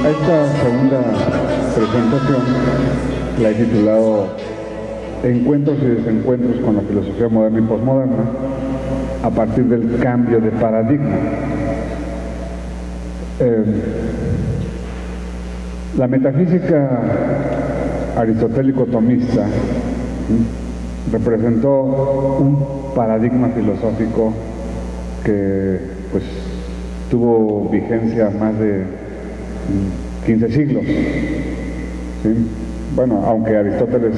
A esta segunda presentación la he titulado Encuentros y desencuentros con la filosofía moderna y posmoderna a partir del cambio de paradigma. La metafísica aristotélico-tomista representó un paradigma filosófico que pues tuvo vigencia más de 15 siglos. ¿Sí? Bueno, aunque Aristóteles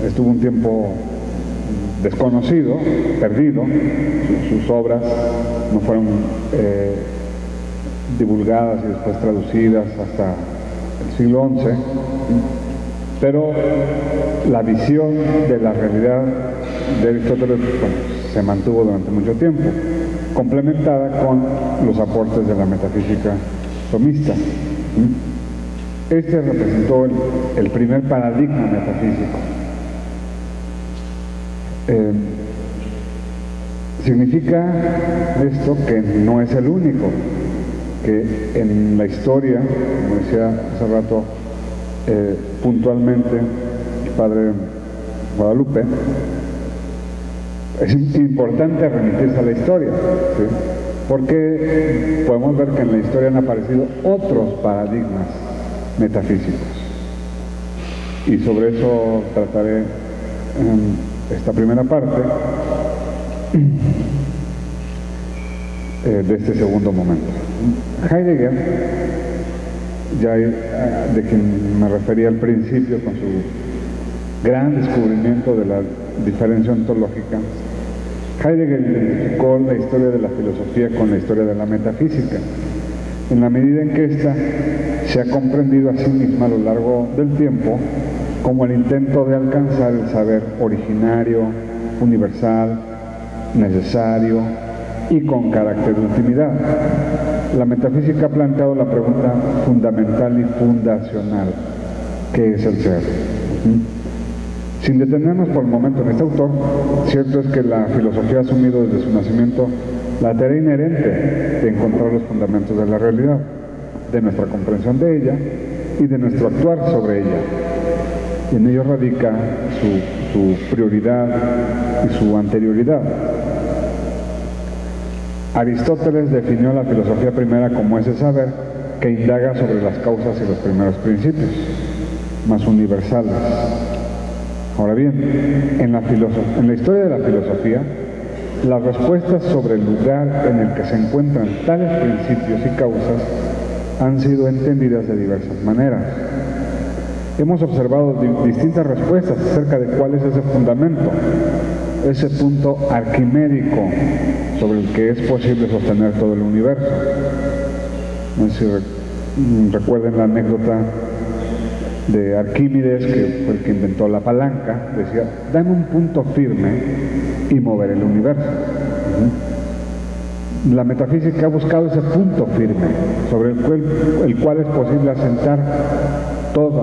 estuvo un tiempo desconocido, perdido, sus obras no fueron divulgadas y después traducidas hasta el siglo XI, pero la visión de la realidad de Aristóteles se mantuvo durante mucho tiempo, complementada con los aportes de la metafísica tomista. Este representó el primer paradigma metafísico. Significa esto que no es el único, que en la historia, como decía hace rato puntualmente el padre Guadalupe, es importante remitirse a la historia, ¿sí? Porque podemos ver que en la historia han aparecido otros paradigmas metafísicos, y sobre eso trataré en esta primera parte de este segundo momento. Heidegger, ya de quien me refería al principio con su gran descubrimiento de la diferencia ontológica, Heidegger identificó la historia de la filosofía con la historia de la metafísica, en la medida en que ésta se ha comprendido a sí misma a lo largo del tiempo como el intento de alcanzar el saber originario, universal, necesario y con carácter de ultimidad. La metafísica ha planteado la pregunta fundamental y fundacional: ¿qué es el ser? Sin detenernos por el momento en este autor, cierto es que la filosofía ha asumido desde su nacimiento la tarea inherente de encontrar los fundamentos de la realidad, de nuestra comprensión de ella y de nuestro actuar sobre ella. Y en ello radica su prioridad y su anterioridad. Aristóteles definió la filosofía primera como ese saber que indaga sobre las causas y los primeros principios, más universales. Ahora bien, en la historia de la filosofía, las respuestas sobre el lugar en el que se encuentran tales principios y causas han sido entendidas de diversas maneras. Hemos observado distintas respuestas acerca de cuál es ese fundamento, ese punto arquimédico sobre el que es posible sostener todo el universo. No sé si recuerden la anécdota de Arquímedes, que fue el que inventó la palanca. Decía: dame un punto firme y moveré el universo. La metafísica ha buscado ese punto firme sobre el cual es posible asentar toda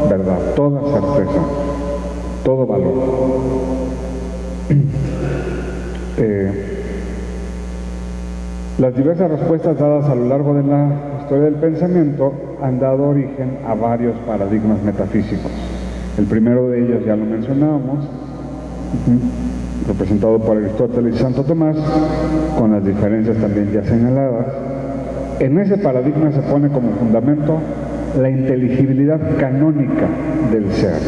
verdad, toda certeza, todo valor. Las diversas respuestas dadas a lo largo de la historia del pensamiento han dado origen a varios paradigmas metafísicos. El primero de ellos ya lo mencionábamos, representado por Aristóteles y Santo Tomás, con las diferencias también ya señaladas. En ese paradigma se pone como fundamento la inteligibilidad canónica del ser,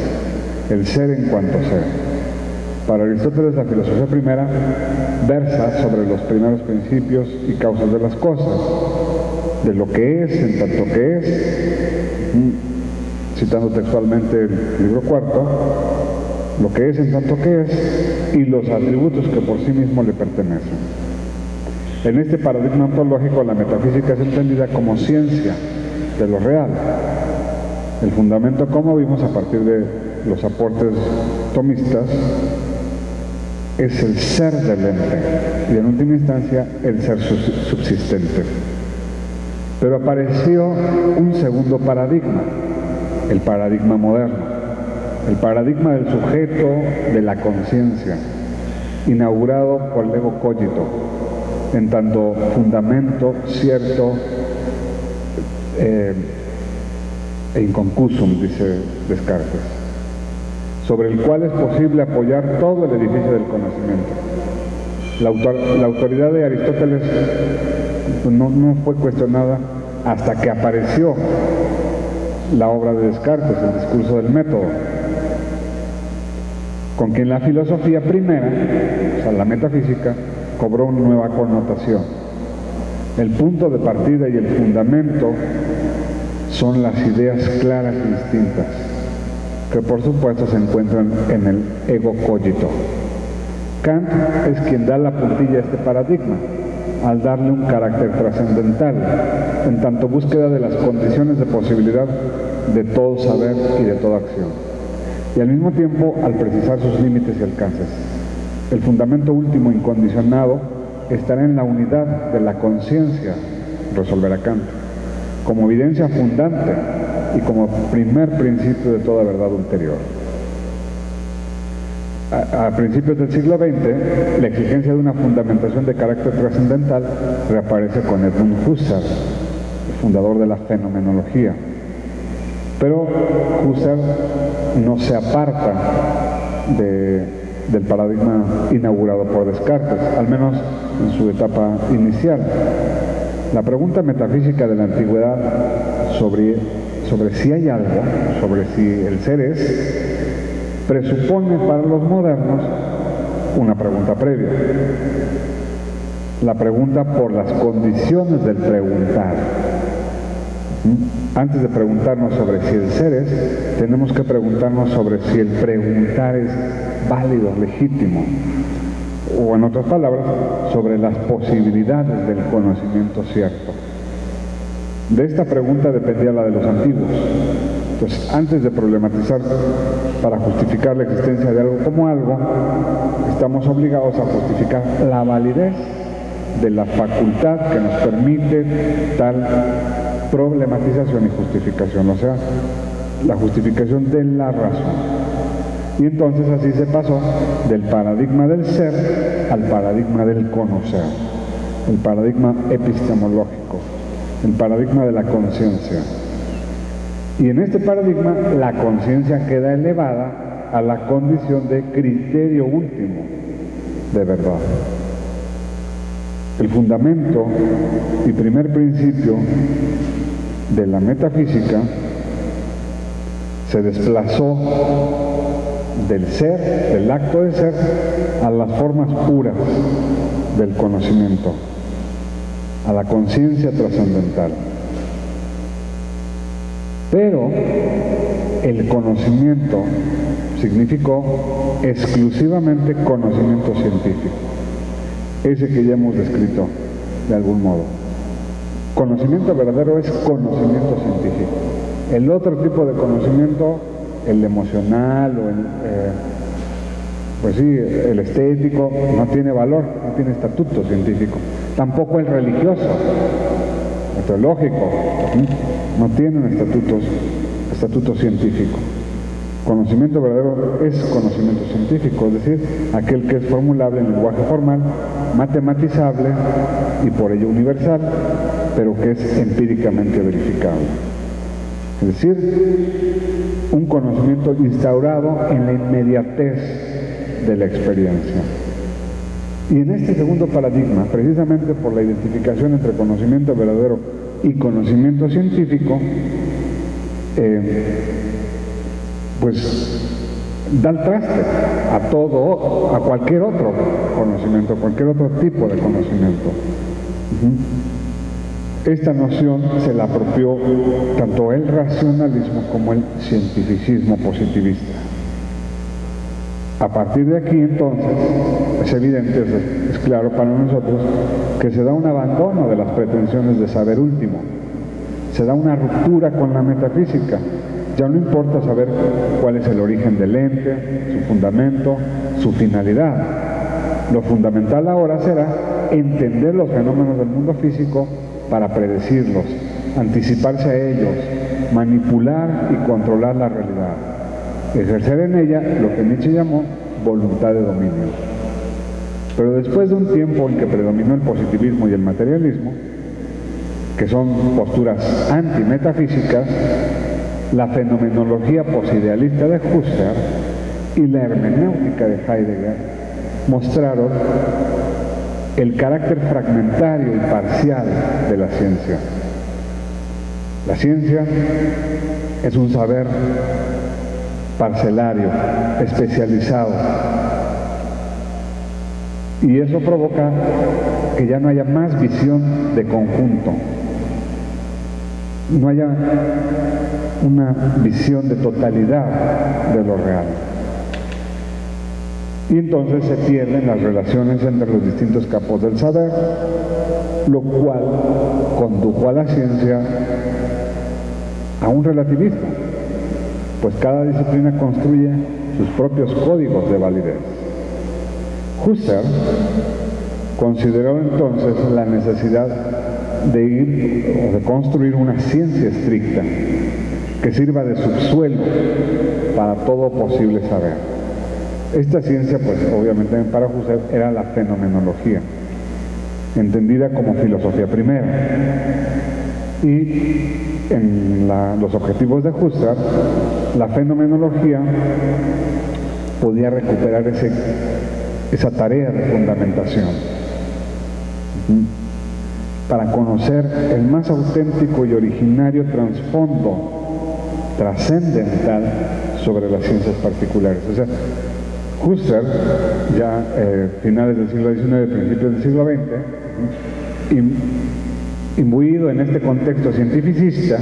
el ser en cuanto ser. Para Aristóteles, la filosofía primera versa sobre los primeros principios y causas de las cosas, de lo que es en tanto que es, citando textualmente el libro cuarto, lo que es en tanto que es y los atributos que por sí mismo le pertenecen. En este paradigma ontológico, la metafísica es entendida como ciencia de lo real. El fundamento, como vimos a partir de los aportes tomistas, es el ser del ente y en última instancia el ser subsistente. Pero apareció un segundo paradigma, el paradigma moderno, el paradigma del sujeto de la conciencia, inaugurado por el ego cogito, en tanto fundamento cierto e inconcusum, dice Descartes, sobre el cual es posible apoyar todo el edificio del conocimiento. La autoridad de Aristóteles no fue cuestionada hasta que apareció la obra de Descartes, el discurso del método, con quien la filosofía primera, o sea, la metafísica, cobró una nueva connotación. El punto de partida y el fundamento son las ideas claras y distintas, que por supuesto se encuentran en el ego cogito. Kant es quien da la puntilla a este paradigma, al darle un carácter trascendental, en tanto búsqueda de las condiciones de posibilidad de todo saber y de toda acción, y al mismo tiempo al precisar sus límites y alcances. El fundamento último incondicionado estará en la unidad de la conciencia, resolverá Kant, como evidencia fundante y como primer principio de toda verdad ulterior. A principios del siglo XX, la exigencia de una fundamentación de carácter trascendental reaparece con Edmund Husserl, el fundador de la fenomenología. Pero Husserl no se aparta del paradigma inaugurado por Descartes, al menos en su etapa inicial. La pregunta metafísica de la antigüedad sobre si hay algo, sobre si el ser es, presupone para los modernos una pregunta previa. La pregunta por las condiciones del preguntar. Antes de preguntarnos sobre si el ser es, tenemos que preguntarnos sobre si el preguntar es válido, legítimo, o en otras palabras, sobre las posibilidades del conocimiento cierto. De esta pregunta dependía la de los antiguos. Entonces, antes de problematizar para justificar la existencia de algo como algo, estamos obligados a justificar la validez de la facultad que nos permite tal problematización y justificación, o sea, la justificación de la razón. Y entonces así se pasó del paradigma del ser al paradigma del conocer, el paradigma epistemológico, el paradigma de la conciencia. Y en este paradigma la conciencia queda elevada a la condición de criterio último de verdad. El fundamento y primer principio de la metafísica se desplazó del ser, del acto de ser, a las formas puras del conocimiento, a la conciencia trascendental. Pero el conocimiento significó exclusivamente conocimiento científico, ese que ya hemos descrito de algún modo. Conocimiento verdadero es conocimiento científico. El otro tipo de conocimiento, el emocional o el estético, no tiene valor, no tiene estatuto científico. Tampoco el religioso, el teológico, no tienen estatuto científico. Conocimiento verdadero es conocimiento científico, es decir, aquel que es formulable en lenguaje formal, matematizable y por ello universal, pero que es empíricamente verificable. Es decir, un conocimiento instaurado en la inmediatez de la experiencia. Y en este segundo paradigma, precisamente por la identificación entre conocimiento verdadero y conocimiento científico, pues da el traste a cualquier otro conocimiento, cualquier otro tipo de conocimiento. Esta noción se la apropió tanto el racionalismo como el cientificismo positivista. A partir de aquí, entonces, es evidente, es claro para nosotros, que se da un abandono de las pretensiones de saber último, se da una ruptura con la metafísica. Ya no importa saber cuál es el origen del ente, su fundamento, su finalidad. Lo fundamental ahora será entender los fenómenos del mundo físico para predecirlos, anticiparse a ellos, manipular y controlar la realidad, ejercer en ella lo que Nietzsche llamó voluntad de dominio. Pero después de un tiempo en que predominó el positivismo y el materialismo, que son posturas antimetafísicas, la fenomenología posidealista de Husserl y la hermenéutica de Heidegger mostraron el carácter fragmentario y parcial de la ciencia. La ciencia es un saber parcelario, especializado, y eso provoca que ya no haya más visión de conjunto, no haya una visión de totalidad de lo real. Y entonces se pierden las relaciones entre los distintos campos del saber, lo cual condujo a la ciencia a un relativismo, pues cada disciplina construye sus propios códigos de validez. Husserl consideró entonces la necesidad de ir o de construir una ciencia estricta que sirva de subsuelo para todo posible saber. Esta ciencia, pues obviamente para Husserl, era la fenomenología, entendida como filosofía primera. Y en los objetivos de Husserl, la fenomenología podía recuperar esa tarea de fundamentación para conocer el más auténtico y originario trasfondo trascendental sobre las ciencias particulares. O sea, Husserl, ya finales del siglo XIX, principios del siglo XX, imbuido en este contexto cientificista,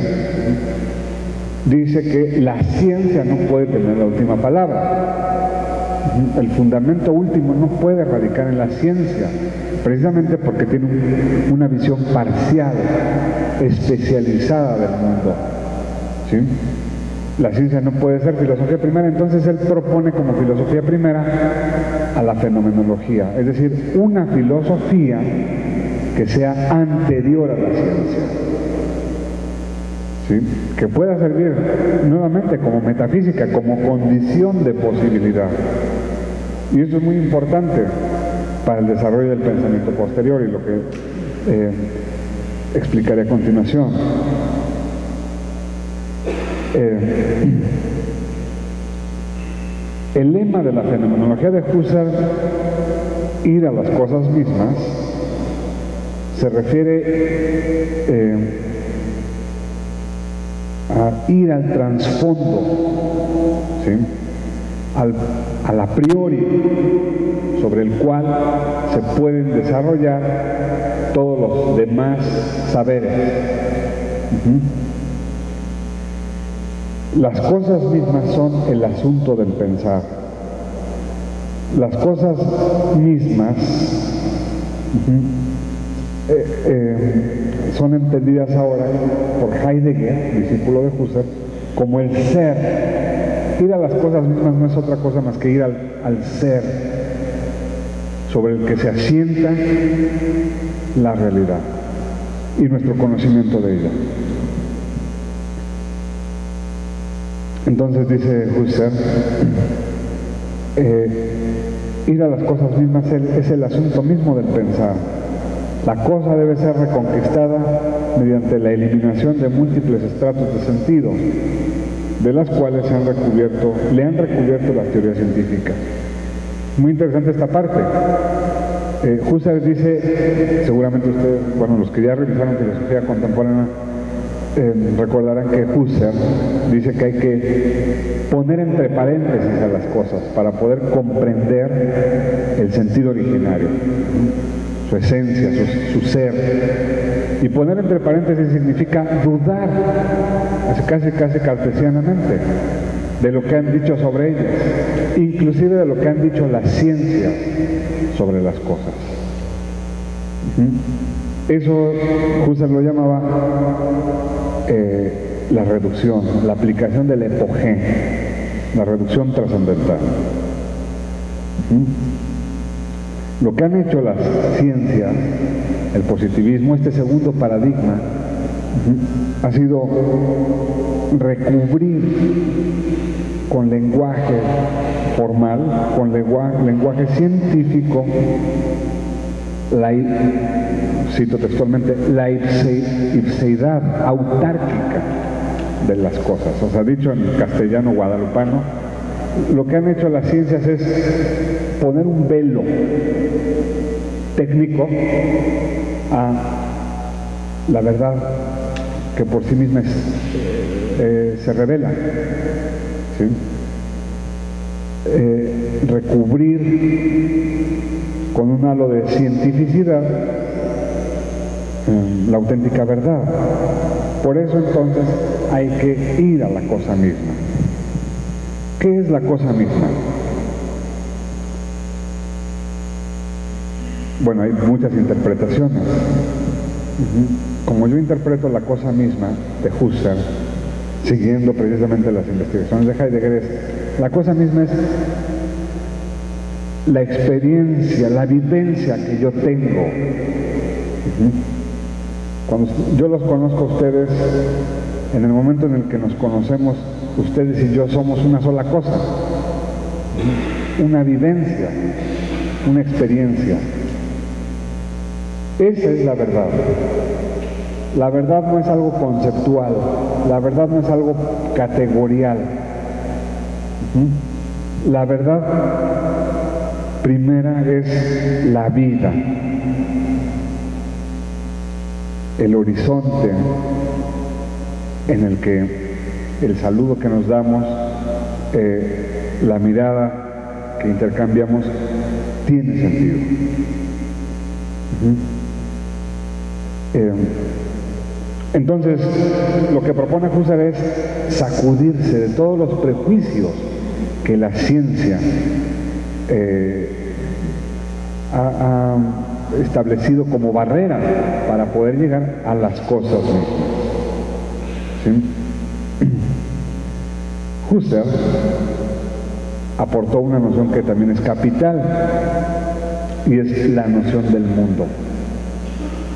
dice que la ciencia no puede tener la última palabra. El fundamento último no puede radicar en la ciencia, precisamente porque tiene una visión parcial, especializada del mundo. ¿Sí? La ciencia no puede ser filosofía primera, entonces él propone como filosofía primera a la fenomenología, es decir, una filosofía que sea anterior a la ciencia, ¿sí? Que pueda servir nuevamente como metafísica, como condición de posibilidad. Y eso es muy importante para el desarrollo del pensamiento posterior y lo que explicaré a continuación. El lema de la fenomenología de Husserl, ir a las cosas mismas, se refiere a ir al trasfondo, ¿sí? Al a priori, sobre el cual se pueden desarrollar todos los demás saberes. Las cosas mismas son el asunto del pensar. Las cosas mismas son entendidas ahora por Heidegger, discípulo de Husserl, como el ser. Ir a las cosas mismas no es otra cosa más que ir al ser, sobre el que se asienta la realidad y nuestro conocimiento de ella. Entonces dice Husserl, ir a las cosas mismas es el asunto mismo del pensar. La cosa debe ser reconquistada mediante la eliminación de múltiples estratos de sentido, de las cuales le han recubierto las teorías científicas. Muy interesante esta parte. Husserl dice, seguramente ustedes, bueno, los que ya revisaron filosofía contemporánea, recordarán que Husserl dice que hay que poner entre paréntesis a las cosas para poder comprender el sentido originario, su esencia, su ser. Y poner entre paréntesis significa dudar, casi cartesianamente, de lo que han dicho sobre ellas, inclusive de lo que han dicho las ciencias sobre las cosas. Eso Husserl lo llamaba la reducción, la aplicación del epogé, la reducción trascendental. Lo que han hecho las ciencias, el positivismo, este segundo paradigma, ha sido recubrir con lenguaje formal, con lenguaje científico, cito textualmente, la ipseidad autárquica de las cosas. O sea, dicho en castellano guadalupano, lo que han hecho las ciencias es poner un velo técnico a la verdad que por sí misma se revela, ¿sí? Recubrir con un halo de cientificidad la auténtica verdad. Por eso entonces hay que ir a la cosa misma. ¿Qué es la cosa misma? Bueno, hay muchas interpretaciones. Como yo interpreto la cosa misma de Husserl, siguiendo precisamente las investigaciones de Heidegger, es, la cosa misma es la experiencia, la vivencia que yo tengo. Cuando yo los conozco a ustedes, en el momento en el que nos conocemos, ustedes y yo somos una sola cosa, una vivencia, una experiencia. Esa es la verdad. La verdad no es algo conceptual, la verdad no es algo categorial. La verdad primera es la vida, el horizonte en el que el saludo que nos damos, la mirada que intercambiamos, tiene sentido. Entonces, lo que propone Husserl es sacudirse de todos los prejuicios que la ciencia ha establecido como barrera para poder llegar a las cosas mismas. ¿Sí? Husserl aportó una noción que también es capital, y es la noción del mundo.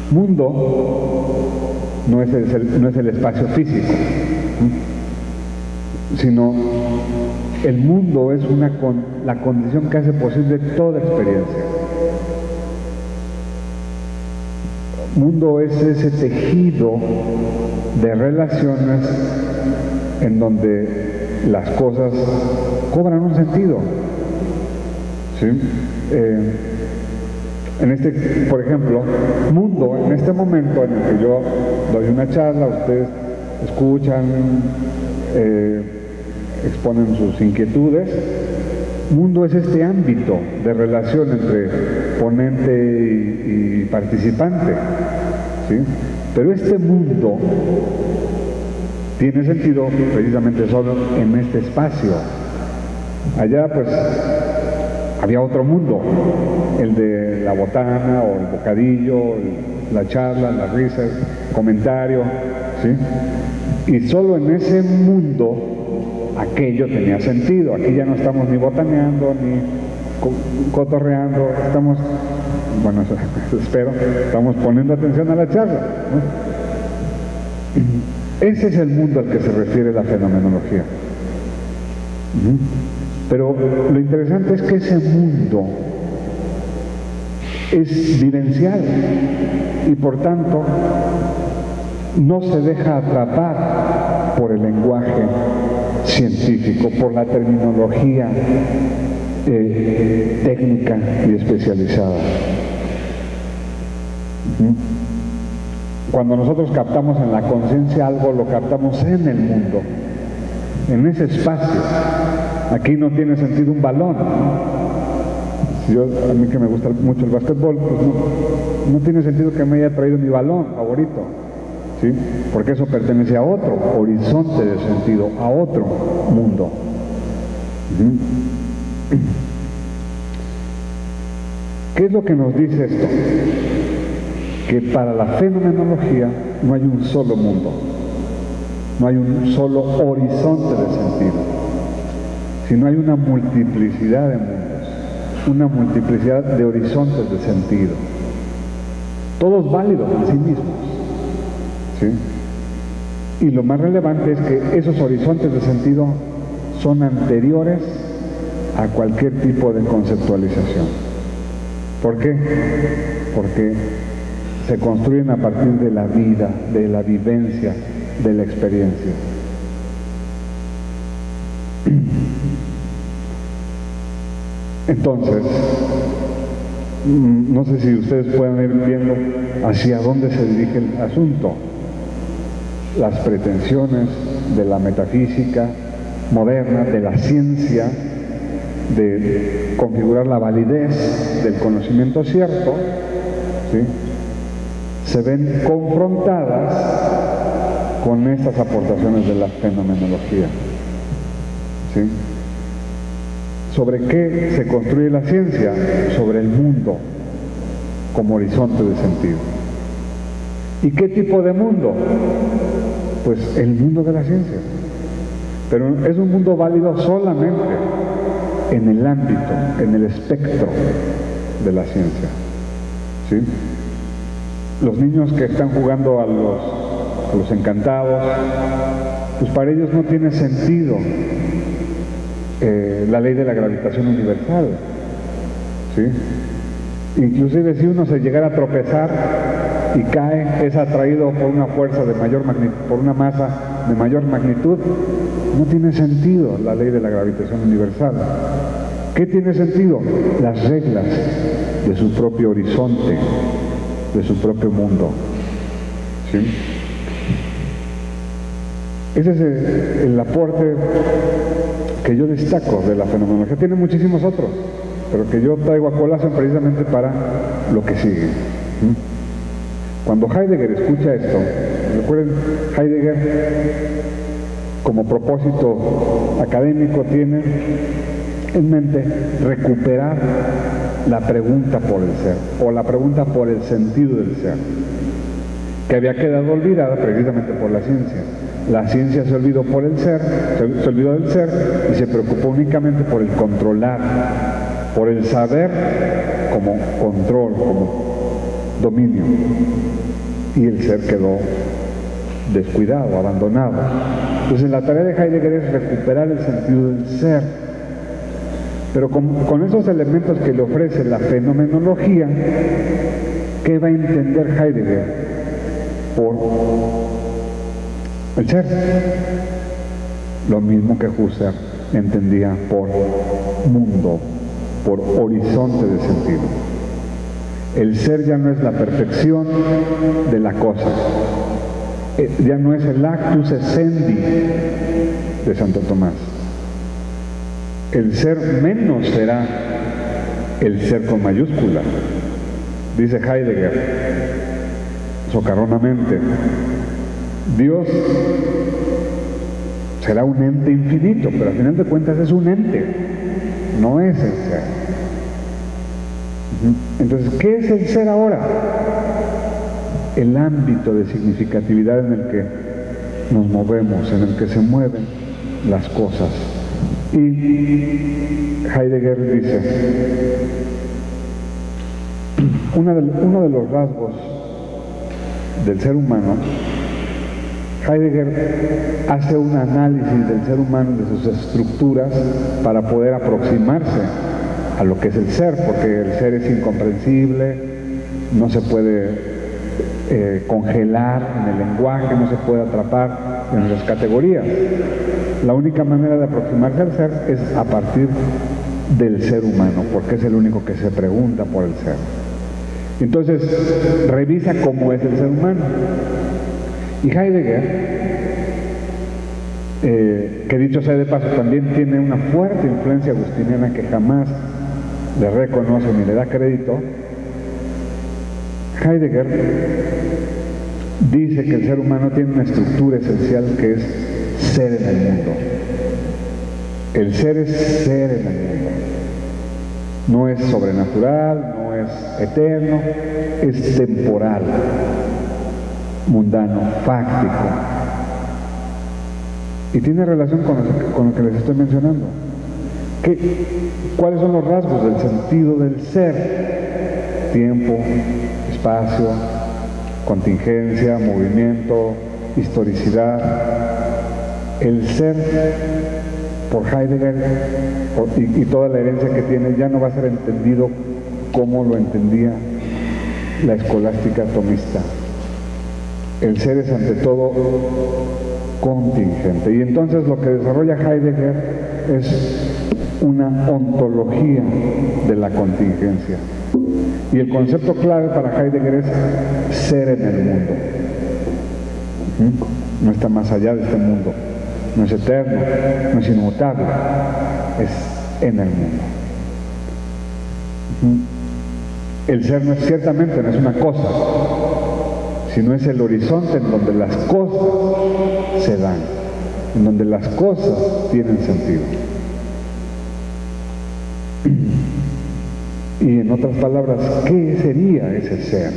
Mundo no es el espacio físico, sino el mundo es la condición que hace posible toda experiencia. Mundo es ese tejido de relaciones en donde las cosas cobran un sentido. ¿Sí? Por ejemplo, mundo, en este momento en el que yo doy una charla, ustedes escuchan, exponen sus inquietudes. Mundo es este ámbito de relación entre ponente y participante, ¿sí? Pero este mundo tiene sentido precisamente solo en este espacio. Allá pues había otro mundo, el de la botana o el bocadillo, la charla, la risa, el comentario, ¿sí? Y solo en ese mundo aquello tenía sentido. Aquí ya no estamos ni botaneando, ni cotorreando, estamos, bueno, espero, estamos poniendo atención a la charla, ¿no? Ese es el mundo al que se refiere la fenomenología. Pero lo interesante es que ese mundo es vivencial y por tanto no se deja atrapar por el lenguaje científico, por la terminología técnica y especializada. Cuando nosotros captamos en la conciencia algo, lo captamos en el mundo, en ese espacio. Aquí no tiene sentido un balón, ¿no? A mí que me gusta mucho el básquetbol, pues no tiene sentido que me haya traído mi balón favorito, ¿sí? Porque eso pertenece a otro horizonte de sentido, a otro mundo. ¿Qué es lo que nos dice esto? Que para la fenomenología no hay un solo mundo, no hay un solo horizonte de sentido, sino hay una multiplicidad de mundos, una multiplicidad de horizontes de sentido, todos válidos en sí mismos, ¿sí? Y lo más relevante es que esos horizontes de sentido son anteriores a cualquier tipo de conceptualización. ¿Por qué? Porque se construyen a partir de la vida, de la vivencia, de la experiencia. Entonces, no sé si ustedes pueden ir viendo hacia dónde se dirige el asunto. Las pretensiones de la metafísica moderna, de la ciencia, de configurar la validez del conocimiento cierto, ¿sí?, se ven confrontadas con estas aportaciones de la fenomenología. ¿Sí? ¿Sobre qué se construye la ciencia? Sobre el mundo como horizonte de sentido. ¿Y qué tipo de mundo? Pues el mundo de la ciencia. Pero es un mundo válido solamente en el ámbito, en el espectro de la ciencia. ¿Sí? Los niños que están jugando a los encantados, pues para ellos no tiene sentido la ley de la gravitación universal, ¿sí? Inclusive si uno se llegara a tropezar y cae, es atraído por una fuerza de mayor magnitud, por una masa de mayor magnitud, no tiene sentido la ley de la gravitación universal. ¿Qué tiene sentido? Las reglas de su propio horizonte, de su propio mundo, ¿sí? Ese es el aporte que yo destaco de la fenomenología. Tiene muchísimos otros, pero que yo traigo a colación precisamente para lo que sigue. Cuando Heidegger escucha esto, recuerden, Heidegger como propósito académico tiene en mente recuperar la pregunta por el ser, o la pregunta por el sentido del ser, que había quedado olvidada precisamente por la ciencia. La ciencia se olvidó por el ser, se olvidó del ser y se preocupó únicamente por el controlar, por el saber como control, como dominio. Y el ser quedó descuidado, abandonado. Entonces la tarea de Heidegger es recuperar el sentido del ser. Pero con esos elementos que le ofrece la fenomenología, ¿qué va a entender Heidegger por el ser? Lo mismo que Husserl entendía por mundo, por horizonte de sentido. El ser ya no es la perfección de la cosa, ya no es el actus essendi de Santo Tomás. El ser menos será el ser con mayúscula. Dice Heidegger, socarronamente, Dios será un ente infinito, pero al final de cuentas es un ente, no es el ser. Entonces, ¿qué es el ser ahora? El ámbito de significatividad en el que nos movemos, en el que se mueven las cosas. Y Heidegger dice, uno de los rasgos del ser humano, Heidegger hace un análisis del ser humano, de sus estructuras, para poder aproximarse a lo que es el ser, porque el ser es incomprensible, no se puede congelar en el lenguaje, no se puede atrapar en las categorías. La única manera de aproximarse al ser es a partir del ser humano, porque es el único que se pregunta por el ser. Entonces, revisa cómo es el ser humano. Y Heidegger, que dicho sea de paso, también tiene una fuerte influencia agustiniana que jamás le reconoce ni le da crédito. Heidegger dice que el ser humano tiene una estructura esencial que es ser en el mundo. El ser es ser en el mundo. No es sobrenatural, no es eterno, es temporal, mundano, fáctico. Y tiene relación con lo que les estoy mencionando. ¿Cuáles son los rasgos del sentido del ser? Tiempo, espacio, contingencia, movimiento, historicidad. El ser, por Heidegger y toda la herencia que tiene, ya no va a ser entendido como lo entendía la escolástica tomista. El ser es ante todo contingente. Y entonces lo que desarrolla Heidegger es una ontología de la contingencia. Y el concepto clave para Heidegger es ser en el mundo. No está más allá de este mundo, no es eterno, no es inmutable, es en el mundo. El ser no es, ciertamente no es una cosa, sino es el horizonte en donde las cosas se dan, en donde las cosas tienen sentido. Y en otras palabras, ¿qué sería ese ser?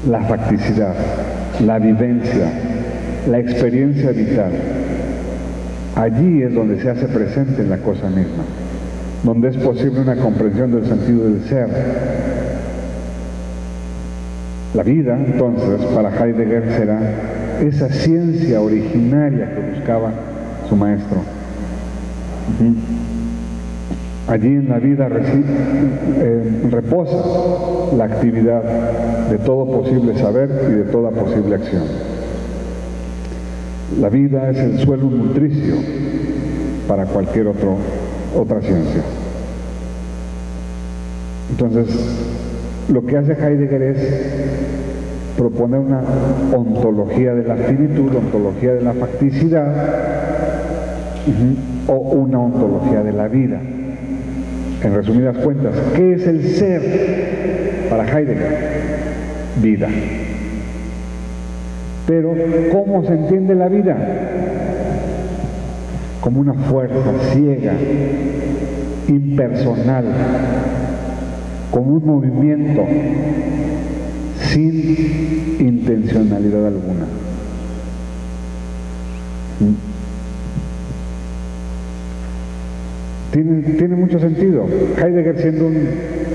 La facticidad, la vivencia, la experiencia vital. Allí es donde se hace presente la cosa misma, donde es posible una comprensión del sentido del ser. La vida, entonces, para Heidegger será esa ciencia originaria que buscaba su maestro. Allí en la vida reposa la actividad de todo posible saber y de toda posible acción. La vida es el suelo nutricio para cualquier otra ciencia. Entonces, lo que hace Heidegger es proponer una ontología de la finitud, ontología de la facticidad, o una ontología de la vida. En resumidas cuentas, ¿qué es el ser para Heidegger? Vida. Pero, ¿cómo se entiende la vida? Como una fuerza ciega, impersonal, como un movimiento sin intencionalidad alguna. Tiene mucho sentido. Heidegger, siendo un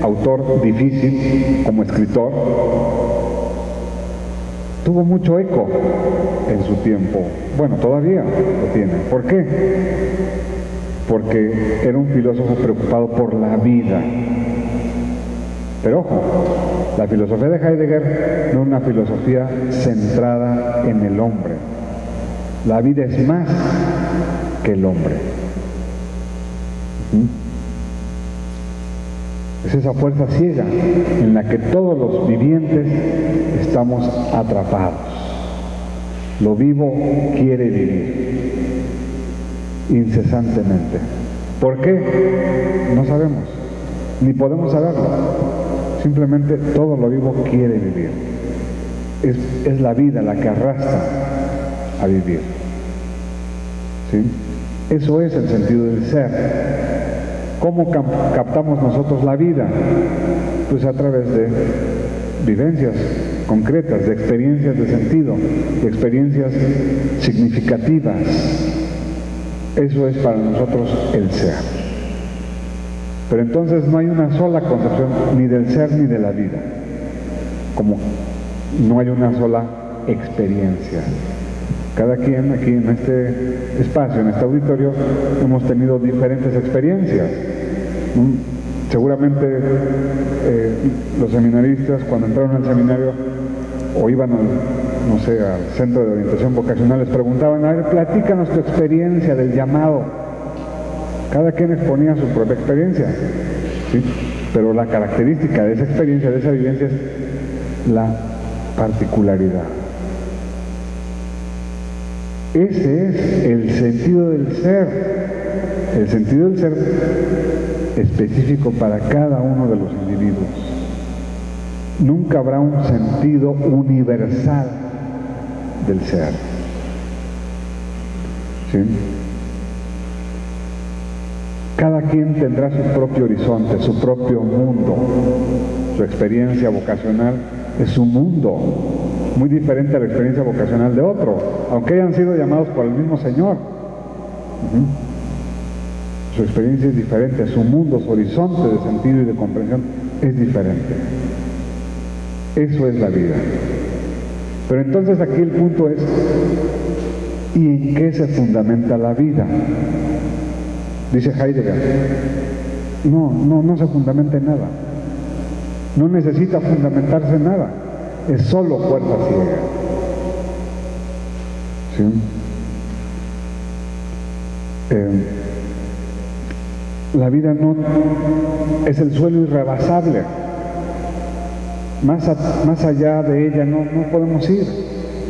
autor difícil como escritor, tuvo mucho eco en su tiempo. Bueno, todavía lo tiene. ¿Por qué? Porque era un filósofo preocupado por la vida. Pero ojo, la filosofía de Heidegger no es una filosofía centrada en el hombre. La vida es más que el hombre. Es esa fuerza ciega en la que todos los vivientes estamos atrapados. Lo vivo quiere vivir incesantemente. ¿Por qué? No sabemos, ni podemos saberlo. Simplemente todo lo vivo quiere vivir. Es la vida la que arrastra a vivir. ¿Sí? Eso es el sentido del ser. ¿Cómo captamos nosotros la vida? Pues a través de vivencias concretas, de experiencias de sentido, de experiencias significativas. Eso es para nosotros el ser. Pero entonces no hay una sola concepción ni del ser ni de la vida, como no hay una sola experiencia. Cada quien aquí en este espacio, en este auditorio, hemos tenido diferentes experiencias. Seguramente los seminaristas, cuando entraron al seminario o iban al centro de orientación vocacional, les preguntaban: a ver, platícanos tu experiencia del llamado. Cada quien exponía su propia experiencia, ¿sí? Pero la característica de esa experiencia, de esa vivencia, es la particularidad. Ese es el sentido del ser. El sentido del ser específico para cada uno de los individuos. Nunca habrá un sentido universal del ser. ¿Sí? Cada quien tendrá su propio horizonte, su propio mundo. Su experiencia vocacional es su mundo, muy diferente a la experiencia vocacional de otro, aunque hayan sido llamados por el mismo Señor. Su experiencia es diferente, su mundo, su horizonte de sentido y de comprensión es diferente. Eso es la vida. Pero entonces aquí el punto es: ¿y en qué se fundamenta la vida? Dice Heidegger: no se fundamenta en nada. No necesita fundamentarse en nada, es solo fuerza ciega. ¿Sí? La vida no es el suelo irrebasable. Más allá de ella no podemos ir,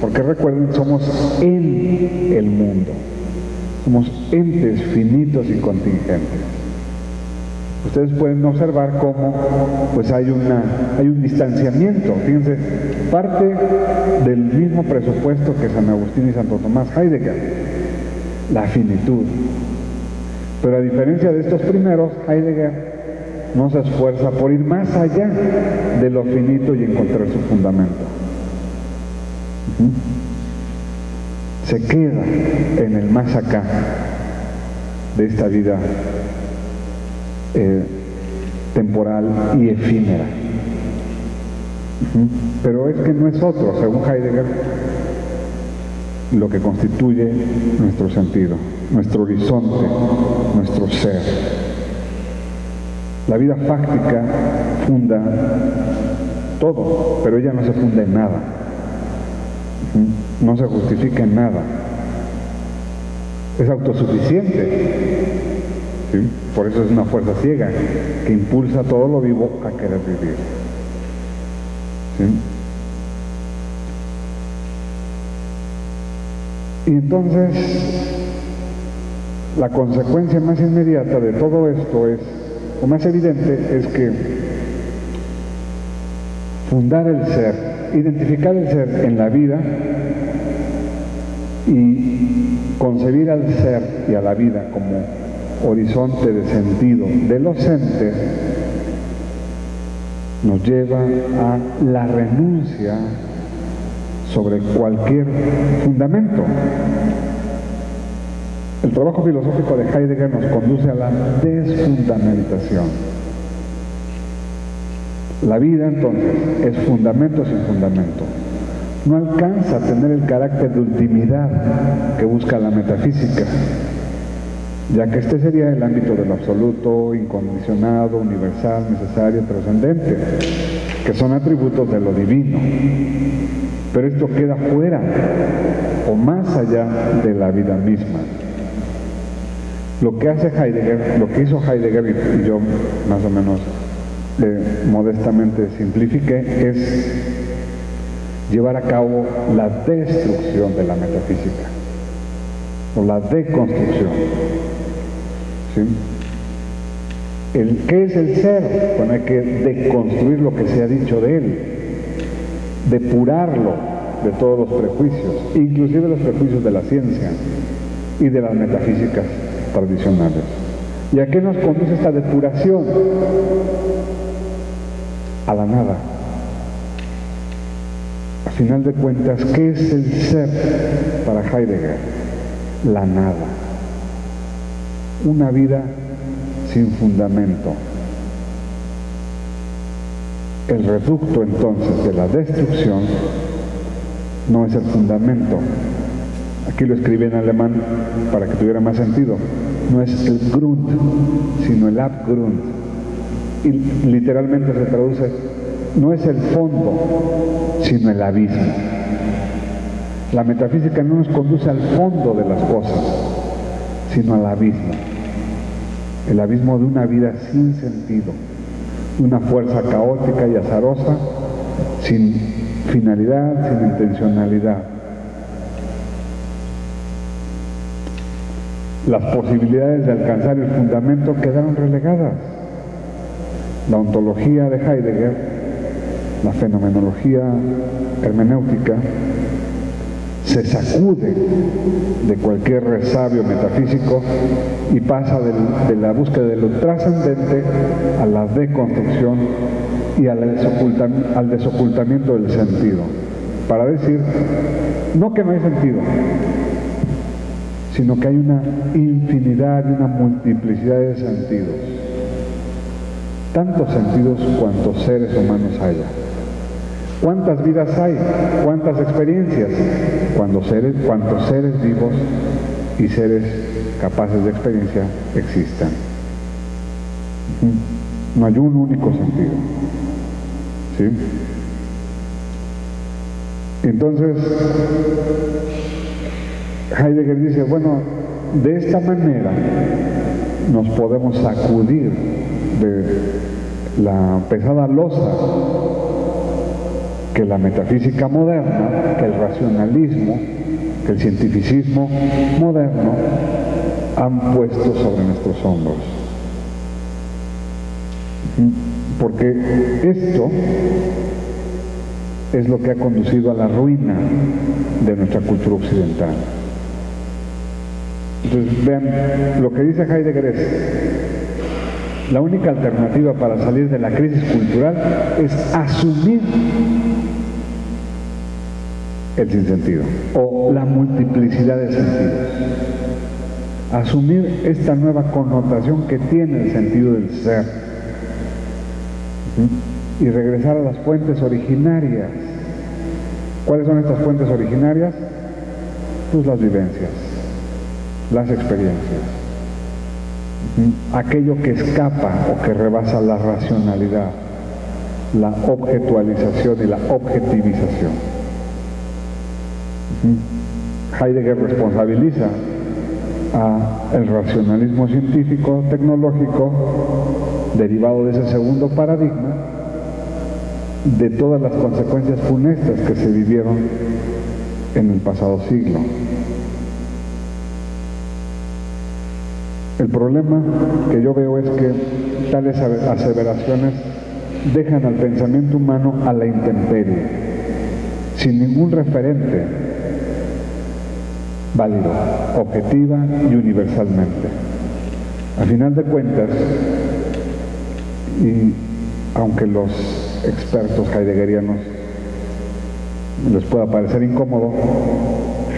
porque recuerden, somos en el mundo, somos entes finitos y contingentes. Ustedes pueden observar cómo pues hay un distanciamiento. Fíjense, parte del mismo presupuesto que San Agustín y Santo Tomás Heidegger, la finitud. Pero a diferencia de estos primeros, Heidegger no se esfuerza por ir más allá de lo finito y encontrar su fundamento. Se queda en el más acá de esta vida temporal y efímera. Pero es que no es otro, según Heidegger, lo que constituye nuestro sentido, nuestro horizonte, nuestro ser. La vida fáctica funda todo, pero ella no se funda en nada, no se justifica en nada, es autosuficiente, ¿sí? Por eso es una fuerza ciega que impulsa a todo lo vivo a querer vivir, ¿sí? Y entonces la consecuencia más inmediata de todo esto es, o más evidente, es que fundar el ser, identificar el ser en la vida y concebir al ser y a la vida como horizonte de sentido de los entes, nos lleva a la renuncia sobre cualquier fundamento. El trabajo filosófico de Heidegger nos conduce a la desfundamentación. La vida, entonces, es fundamento sin fundamento. No alcanza a tener el carácter de ultimidad que busca la metafísica, ya que este sería el ámbito de lo absoluto, incondicionado, universal, necesario, trascendente, que son atributos de lo divino. Pero esto queda fuera o más allá de la vida misma. Lo que hace Heidegger, lo que hizo Heidegger, y yo más o menos modestamente simplifiqué, es llevar a cabo la destrucción de la metafísica, o la deconstrucción. ¿Sí? ¿Qué es el ser? Bueno, hay que deconstruir lo que se ha dicho de él, depurarlo de todos los prejuicios, inclusive los prejuicios de la ciencia y de las metafísicas tradicionales. ¿Y a qué nos conduce esta depuración? A la nada. A final de cuentas, ¿qué es el ser para Heidegger? La nada. Una vida sin fundamento. El reducto entonces de la destrucción no es el fundamento. Aquí lo escribí en alemán para que tuviera más sentido. No es el Grund, sino el Abgrund. Y literalmente se traduce, no es el fondo, sino el abismo. La metafísica no nos conduce al fondo de las cosas, sino al abismo. El abismo de una vida sin sentido, una fuerza caótica y azarosa, sin finalidad, sin intencionalidad. Las posibilidades de alcanzar el fundamento quedaron relegadas. La ontología de Heidegger, la fenomenología hermenéutica, se sacude de cualquier resabio metafísico y pasa de la búsqueda de lo trascendente a la deconstrucción y al desocultamiento del sentido, para decir, no que no hay sentido, sino que hay una infinidad y una multiplicidad de sentidos, tantos sentidos cuantos seres humanos haya. ¿Cuántas vidas hay? ¿Cuántas experiencias? Cuantos seres vivos y seres capaces de experiencia existan. No hay un único sentido. ¿sí? Entonces, Heidegger dice, bueno, de esta manera nos podemos sacudir de la pesada losa que la metafísica moderna, que el racionalismo, que el cientificismo moderno han puesto sobre nuestros hombros. Porque esto es lo que ha conducido a la ruina de nuestra cultura occidental. Entonces, vean, lo que dice Heidegger es: la única alternativa para salir de la crisis cultural es asumir el sinsentido o la multiplicidad de sentidos. Asumir esta nueva connotación que tiene el sentido del ser y regresar a las fuentes originarias. ¿Cuáles son estas fuentes originarias? Pues las vivencias, las experiencias, aquello que escapa o que rebasa la racionalidad, la objetualización y la objetivización. Heidegger responsabiliza al racionalismo científico tecnológico derivado de ese segundo paradigma de todas las consecuencias funestas que se vivieron en el pasado siglo. El problema que yo veo es que tales aseveraciones dejan al pensamiento humano a la intemperie, sin ningún referente válido, objetiva y universalmente. A final de cuentas, y aunque los expertos heideggerianos les pueda parecer incómodo,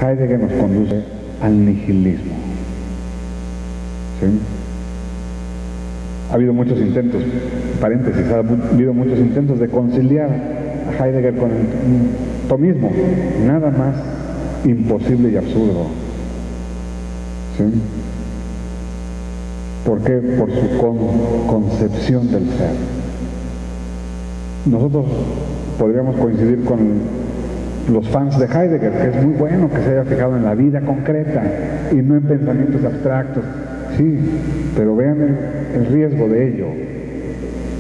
Heidegger nos conduce al nihilismo. ¿Sí? Ha habido muchos intentos, paréntesis, ha habido muchos intentos de conciliar a Heidegger con el tomismo, nada más imposible y absurdo. ¿Sí? ¿Por qué? Por su concepción del ser. Nosotros podríamos coincidir con los fans de Heidegger, que es muy bueno que se haya fijado en la vida concreta y no en pensamientos abstractos. Sí, pero vean el riesgo de ello.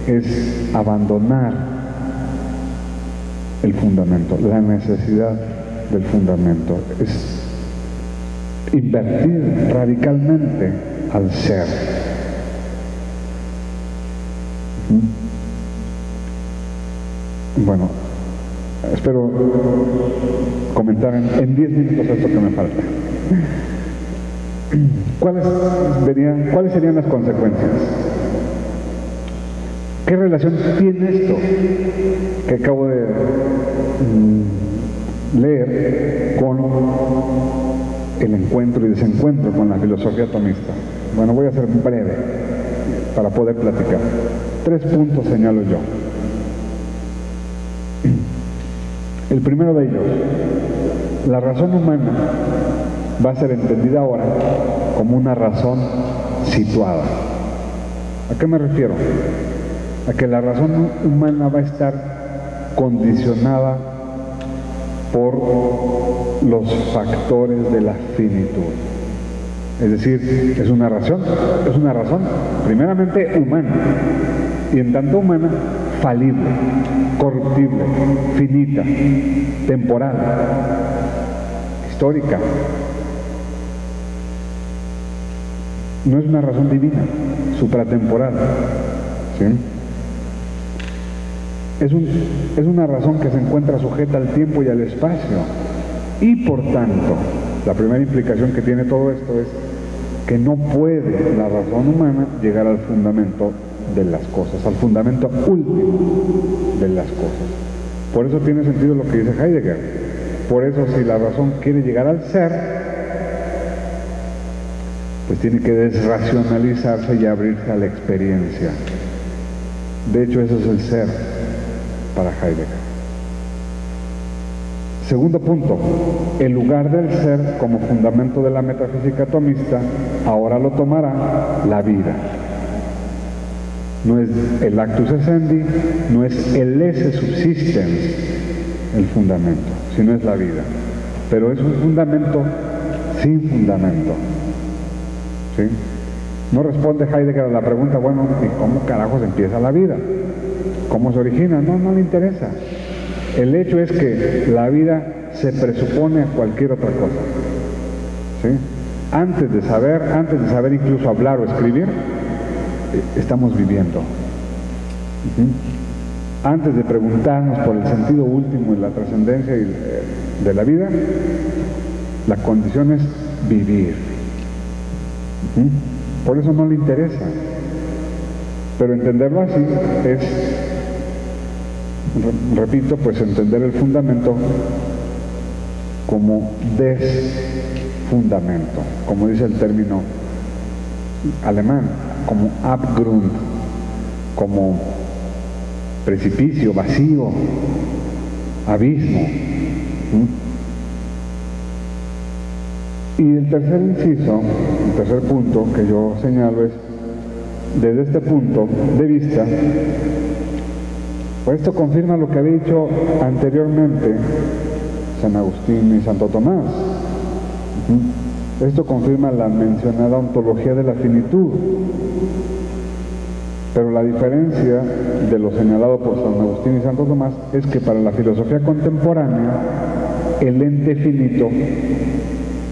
Es abandonar el fundamento, la necesidad del fundamento. Es invertir radicalmente al ser. Bueno, espero comentar en 10 minutos esto que me falta. ¿Cuáles serían las consecuencias? ¿Qué relación tiene esto que acabo de leer con el encuentro y desencuentro con la filosofía tomista? Bueno, voy a ser breve para poder platicar. 3 puntos señalo yo. El primero de ellos: la razón humana va a ser entendida ahora como una razón situada. ¿A qué me refiero? A que la razón humana va a estar condicionada por los factores de la finitud. Es decir, es una razón primeramente humana, y en tanto humana, falible, corruptible, finita, temporal, histórica. No es una razón divina, supratemporal. ¿Sí? Es una razón que se encuentra sujeta al tiempo y al espacio. Y por tanto, la primera implicación que tiene todo esto es que no puede la razón humana llegar al fundamento de las cosas, al fundamento último de las cosas. Por eso tiene sentido lo que dice Heidegger. Por eso, si la razón quiere llegar al ser, pues tiene que desracionalizarse y abrirse a la experiencia. De hecho, eso es el ser para Heidegger. Segundo punto: el lugar del ser como fundamento de la metafísica tomista ahora lo tomará la vida. No es el actus essendi, no es el esse subsistens el fundamento, sino es la vida. Pero es un fundamento sin fundamento. ¿Sí? No responde Heidegger a la pregunta, bueno, ¿y cómo carajos empieza la vida? ¿Cómo se origina? No le interesa. El hecho es que la vida se presupone a cualquier otra cosa. ¿Sí? Antes de saber incluso hablar o escribir, estamos viviendo. Antes de preguntarnos por el sentido último y la trascendencia de la vida, la condición es vivir. Por eso no le interesa. Pero entenderlo así es, repito, pues entender el fundamento como desfundamento, como dice el término alemán, como Abgrund, como precipicio, vacío, abismo. Y el tercer inciso, el tercer punto que yo señalo es, desde este punto de vista, pues esto confirma lo que había dicho anteriormente San Agustín y Santo Tomás. Esto confirma la mencionada ontología de la finitud. Pero la diferencia de lo señalado por San Agustín y Santo Tomás es que para la filosofía contemporánea el ente finito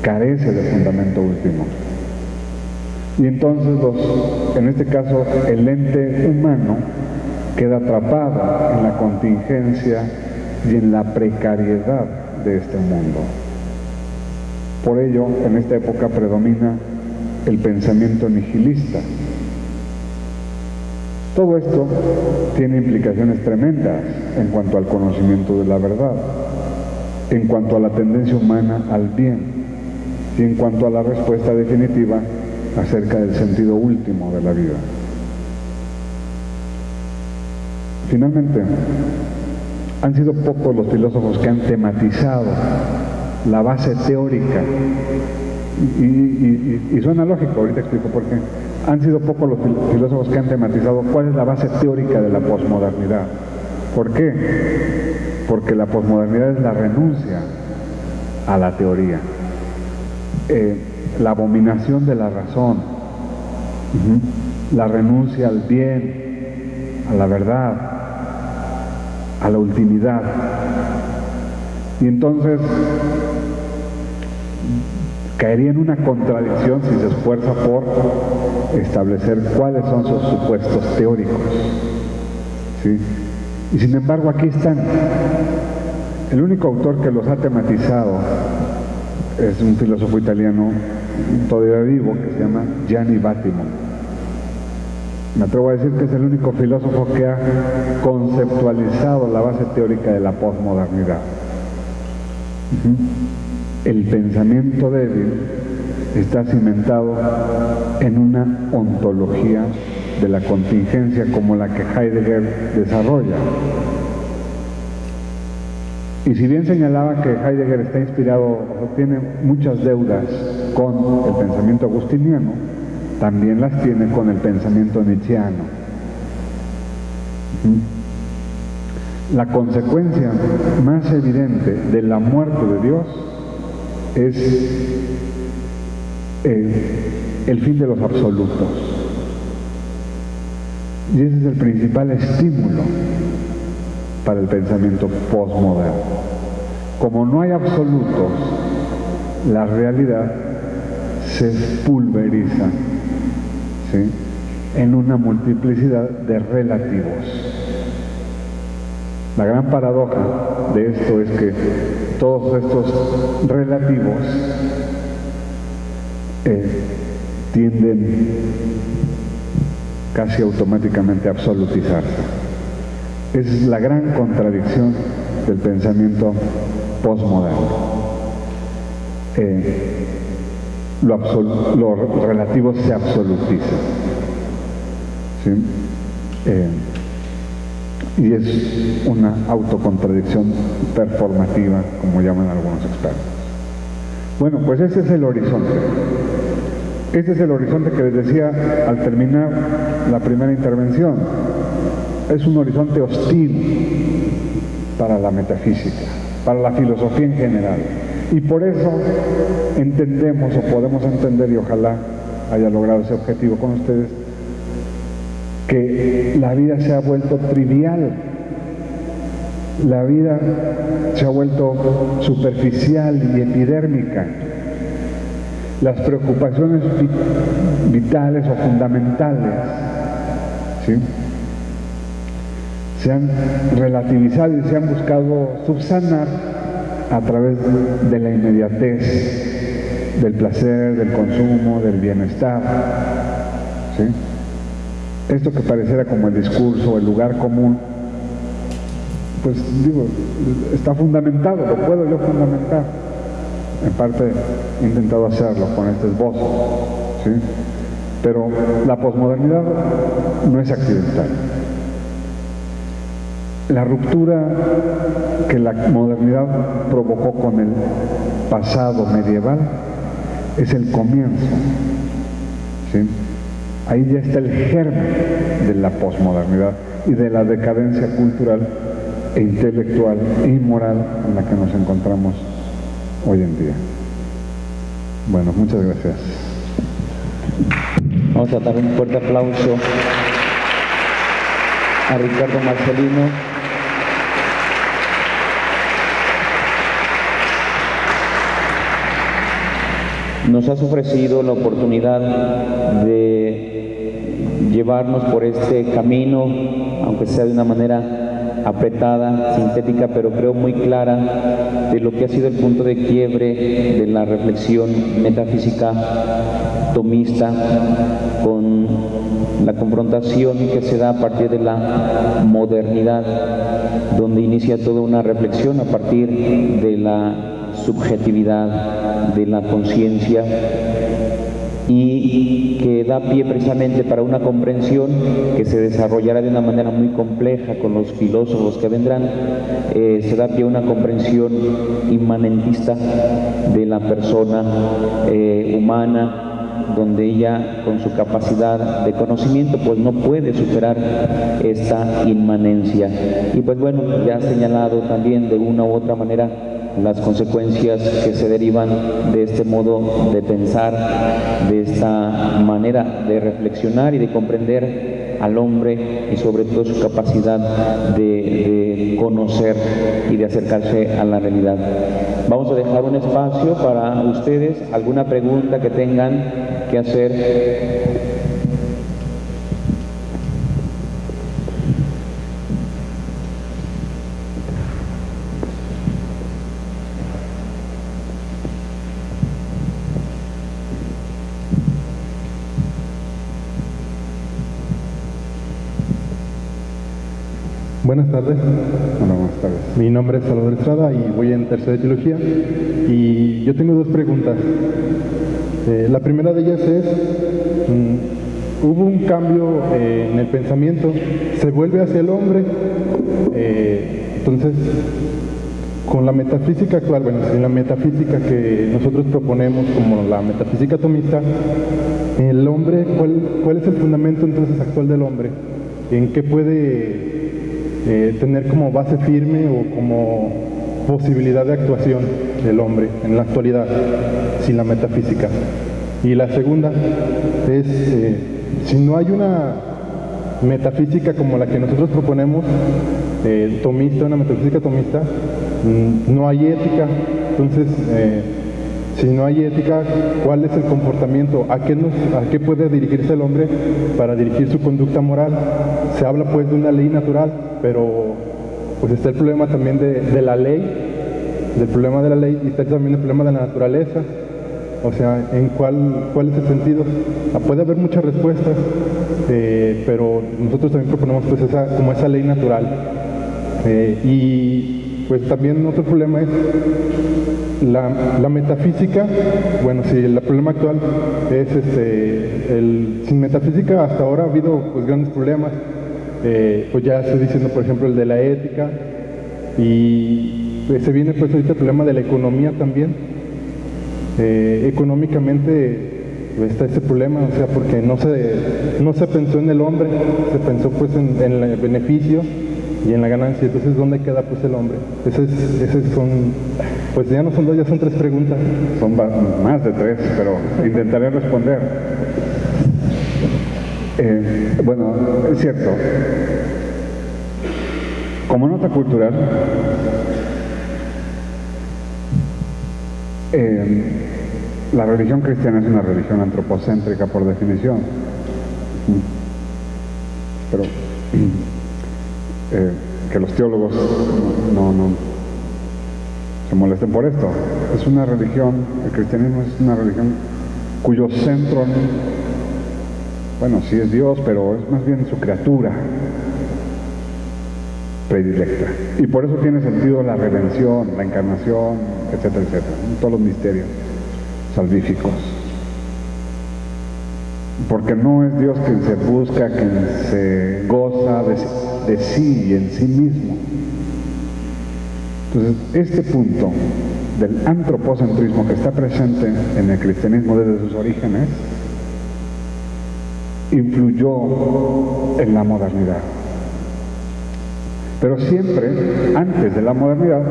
carece de fundamento último. Y entonces en este caso el ente humano queda atrapado en la contingencia y en la precariedad de este mundo. Por ello, en esta época predomina el pensamiento nihilista. Todo esto tiene implicaciones tremendas en cuanto al conocimiento de la verdad, en cuanto a la tendencia humana al bien y en cuanto a la respuesta definitiva acerca del sentido último de la vida. Finalmente, han sido pocos los filósofos que han tematizado la base teórica, y suena lógico, ahorita explico por qué. Han sido pocos los filósofos que han tematizado cuál es la base teórica de la posmodernidad. ¿Por qué? Porque la posmodernidad es la renuncia a la teoría, la abominación de la razón, la renuncia al bien, a la verdad, a la ultimidad. Y entonces caería en una contradicción si se esfuerza por establecer cuáles son sus supuestos teóricos. ¿Sí? Y sin embargo aquí están. El único autor que los ha tematizado es un filósofo italiano todavía vivo que se llama Gianni Vattimo. Me atrevo a decir que es el único filósofo que ha conceptualizado la base teórica de la posmodernidad. El pensamiento débil está cimentado en una ontología de la contingencia como la que Heidegger desarrolla. Y si bien señalaba que Heidegger está inspirado o tiene muchas deudas con el pensamiento agustiniano, también las tiene con el pensamiento nietzscheano. La consecuencia más evidente de la muerte de Dios es el fin de los absolutos. Y ese es el principal estímulo para el pensamiento postmoderno. Como no hay absolutos, la realidad se pulveriza, ¿sí?, en una multiplicidad de relativos. La gran paradoja de esto es que todos estos relativos tienden casi automáticamente a absolutizarse. Esa es la gran contradicción del pensamiento postmoderno. Lo relativo se absolutiza, ¿sí? Y es una autocontradicción performativa, como llaman algunos expertos. Bueno, pues ese es el horizonte. Este es el horizonte que les decía al terminar la primera intervención. Es un horizonte hostil para la metafísica, para la filosofía en general. Y por eso entendemos o podemos entender, y ojalá haya logrado ese objetivo con ustedes, que la vida se ha vuelto trivial, la vida se ha vuelto superficial y epidérmica. Las preocupaciones vitales o fundamentales, ¿sí?, se han relativizado y se han buscado subsanar a través de la inmediatez, del placer, del consumo, del bienestar, ¿sí? Esto que pareciera como el discurso, el lugar común, pues digo, está fundamentado, lo puedo yo fundamentar. En parte he intentado hacerlo con este esbozo, ¿sí? Pero la posmodernidad no es accidental. La ruptura que la modernidad provocó con el pasado medieval es el comienzo, ¿sí? Ahí ya está el germen de la posmodernidad y de la decadencia cultural e intelectual e moral en la que nos encontramos hoy en día. Bueno, muchas gracias. Vamos a dar un fuerte aplauso a Ricardo Marcelino. Nos has ofrecido la oportunidad de llevarnos por este camino, aunque sea de una manera apretada, sintética, pero creo muy clara, de lo que ha sido el punto de quiebre de la reflexión metafísica tomista, con la confrontación que se da a partir de la modernidad, donde inicia toda una reflexión a partir de la subjetividad, de la conciencia, y que da pie precisamente para una comprensión que se desarrollará de una manera muy compleja con los filósofos que vendrán. Se da pie a una comprensión inmanentista de la persona humana, donde ella, con su capacidad de conocimiento, pues no puede superar esta inmanencia. Y pues bueno, ya ha señalado también de una u otra manera las consecuencias que se derivan de este modo de pensar, de esta manera de reflexionar y de comprender al hombre, y sobre todo su capacidad de conocer y de acercarse a la realidad. Vamos a dejar un espacio para ustedes, alguna pregunta que tengan que hacer. Buenas tardes. Hola, buenas tardes. Mi nombre es Salvador Estrada y voy en tercera de teología. Y yo tengo dos preguntas. La primera de ellas es, hubo un cambio en el pensamiento, se vuelve hacia el hombre. Entonces, con la metafísica actual, bueno, sin la metafísica que nosotros proponemos como la metafísica tomista, el hombre, ¿cuál es el fundamento entonces actual del hombre? ¿En qué puede tener como base firme o como posibilidad de actuación del hombre en la actualidad sin la metafísica? Y la segunda es, si no hay una metafísica como la que nosotros proponemos, tomista, una metafísica tomista, no hay ética. Entonces, si no hay ética, ¿cuál es el comportamiento? ¿A qué puede dirigirse el hombre para dirigir su conducta moral? Se habla pues de una ley natural, pero pues está el problema también de la ley, del problema de la ley, y está también el problema de la naturaleza. O sea, ¿en cuál es el sentido? Puede haber muchas respuestas, pero nosotros también proponemos pues como esa ley natural. Y pues también otro problema es la metafísica. Bueno, sí, el problema actual es sin metafísica hasta ahora ha habido pues grandes problemas. Pues ya estoy diciendo, por ejemplo, el de la ética, y pues se viene pues ahorita el problema de la economía también. Económicamente está este problema, o sea, porque no se pensó en el hombre, se pensó pues en el beneficio y en la ganancia. Entonces, ¿dónde queda pues el hombre? Esas son, pues ya no son dos, ya son 3 preguntas. Son más de 3, pero intentaré responder. Bueno, es cierto. Como nota cultural, la religión cristiana es una religión antropocéntrica por definición. Pero que los teólogos no se molesten por esto. Es una religión, el cristianismo es una religión cuyo centro, bueno, sí es Dios, pero es más bien su criatura predilecta. Y por eso tiene sentido la redención, la encarnación, etcétera, etcétera, todos los misterios salvíficos. Porque no es Dios quien se busca, quien se goza de sí y en sí mismo. Entonces, este punto del antropocentrismo que está presente en el cristianismo desde sus orígenes influyó en la modernidad. Pero siempre, antes de la modernidad,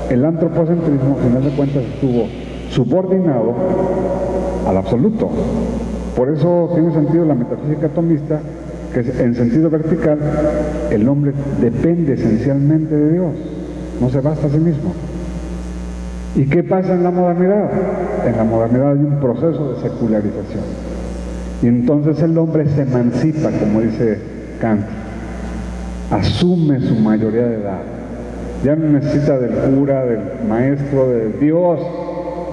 el antropocentrismo, al final de cuentas, estuvo subordinado al absoluto. Por eso tiene sentido la metafísica atomista, que en sentido vertical, el hombre depende esencialmente de Dios, no se basta a sí mismo. ¿Y qué pasa en la modernidad? En la modernidad hay un proceso de secularización. Y entonces el hombre se emancipa, como dice Kant, asume su mayoría de edad. Ya no necesita del cura, del maestro, de Dios,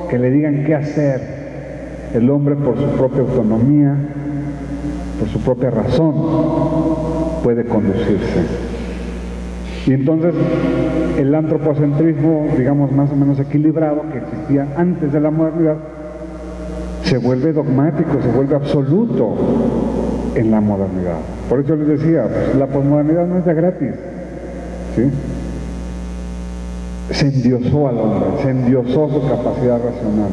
que le digan qué hacer. El hombre, por su propia autonomía, por su propia razón, puede conducirse. Y entonces el antropocentrismo, digamos, más o menos equilibrado, que existía antes de la modernidad, se vuelve dogmático, se vuelve absoluto en la modernidad. Por eso les decía, pues, la posmodernidad no es de gratis, ¿sí? Se endiosó al hombre, se endiosó su capacidad racional,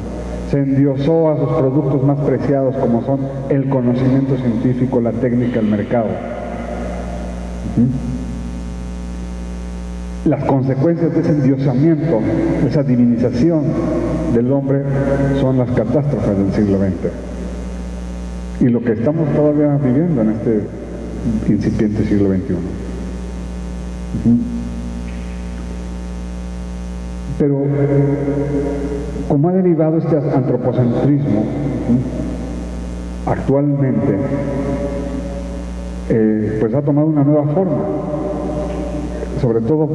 se endiosó a sus productos más preciados, como son el conocimiento científico, la técnica, el mercado. Las consecuencias de ese endiosamiento, de esa divinización del hombre, son las catástrofes del siglo XX. Y lo que estamos todavía viviendo en este incipiente siglo XXI. Pero, como ha derivado este antropocentrismo, actualmente, pues ha tomado una nueva forma, sobre todo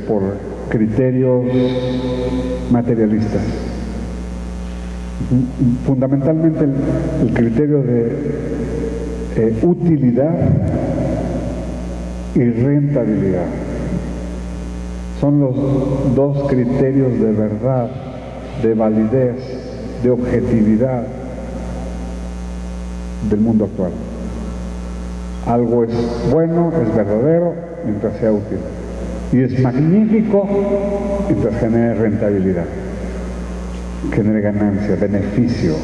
por criterios materialistas. Fundamentalmente el criterio de utilidad y rentabilidad son los dos criterios de verdad, de validez, de objetividad del mundo actual. Algo es bueno, es verdadero, mientras sea útil, y es magnífico mientras genere rentabilidad, genere ganancia, beneficio,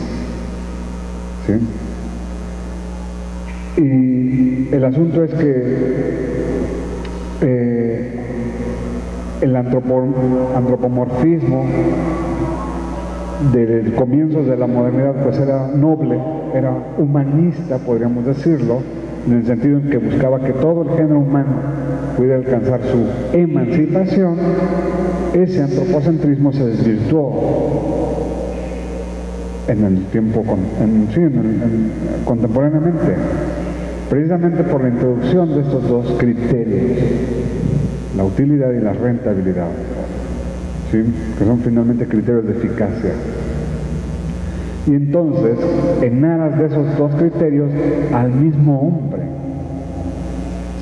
¿sí? Y el asunto es que el antropomorfismo del comienzo de la modernidad pues era noble, era humanista, podríamos decirlo, en el sentido en que buscaba que todo el género humano pudiera alcanzar su emancipación. Ese antropocentrismo se desvirtuó en el tiempo contemporáneamente, precisamente por la introducción de estos dos criterios, la utilidad y la rentabilidad, ¿sí? Que son finalmente criterios de eficacia. Y entonces, en aras de esos dos criterios, al mismo hombre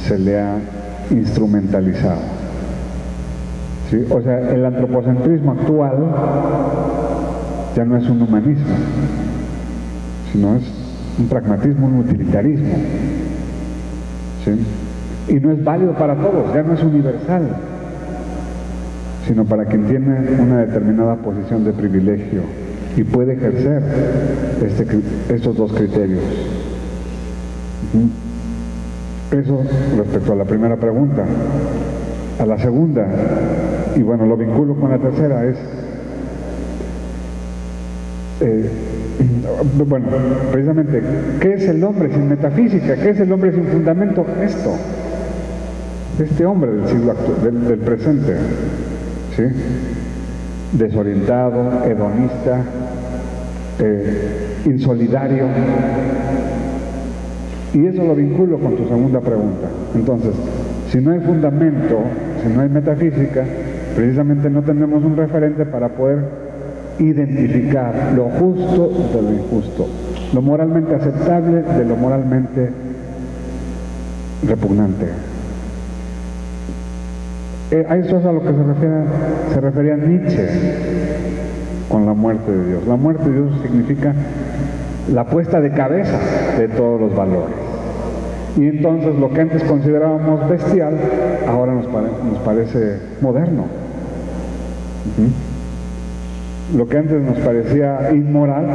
se le ha instrumentalizado, ¿sí? O sea, el antropocentrismo actual ya no es un humanismo, sino es un pragmatismo, un utilitarismo, ¿sí? Y no es válido para todos, ya no es universal, sino para quien tiene una determinada posición de privilegio y puede ejercer estos dos criterios. Eso respecto a la primera pregunta. A la segunda, y bueno, lo vinculo con la tercera, es bueno, precisamente, ¿qué es el hombre sin metafísica? ¿Qué es el hombre sin fundamento? Este hombre del siglo actual, del presente, ¿sí? Desorientado, hedonista, insolidario. Y eso lo vinculo con tu segunda pregunta. Entonces, si no hay fundamento, si no hay metafísica, precisamente no tenemos un referente para poder identificar lo justo de lo injusto, lo moralmente aceptable de lo moralmente repugnante. A eso es a lo que se refería Nietzsche con la muerte de Dios. La muerte de Dios significa la puesta de cabeza de todos los valores. Y entonces lo que antes considerábamos bestial, ahora nos parece moderno. Lo que antes nos parecía inmoral,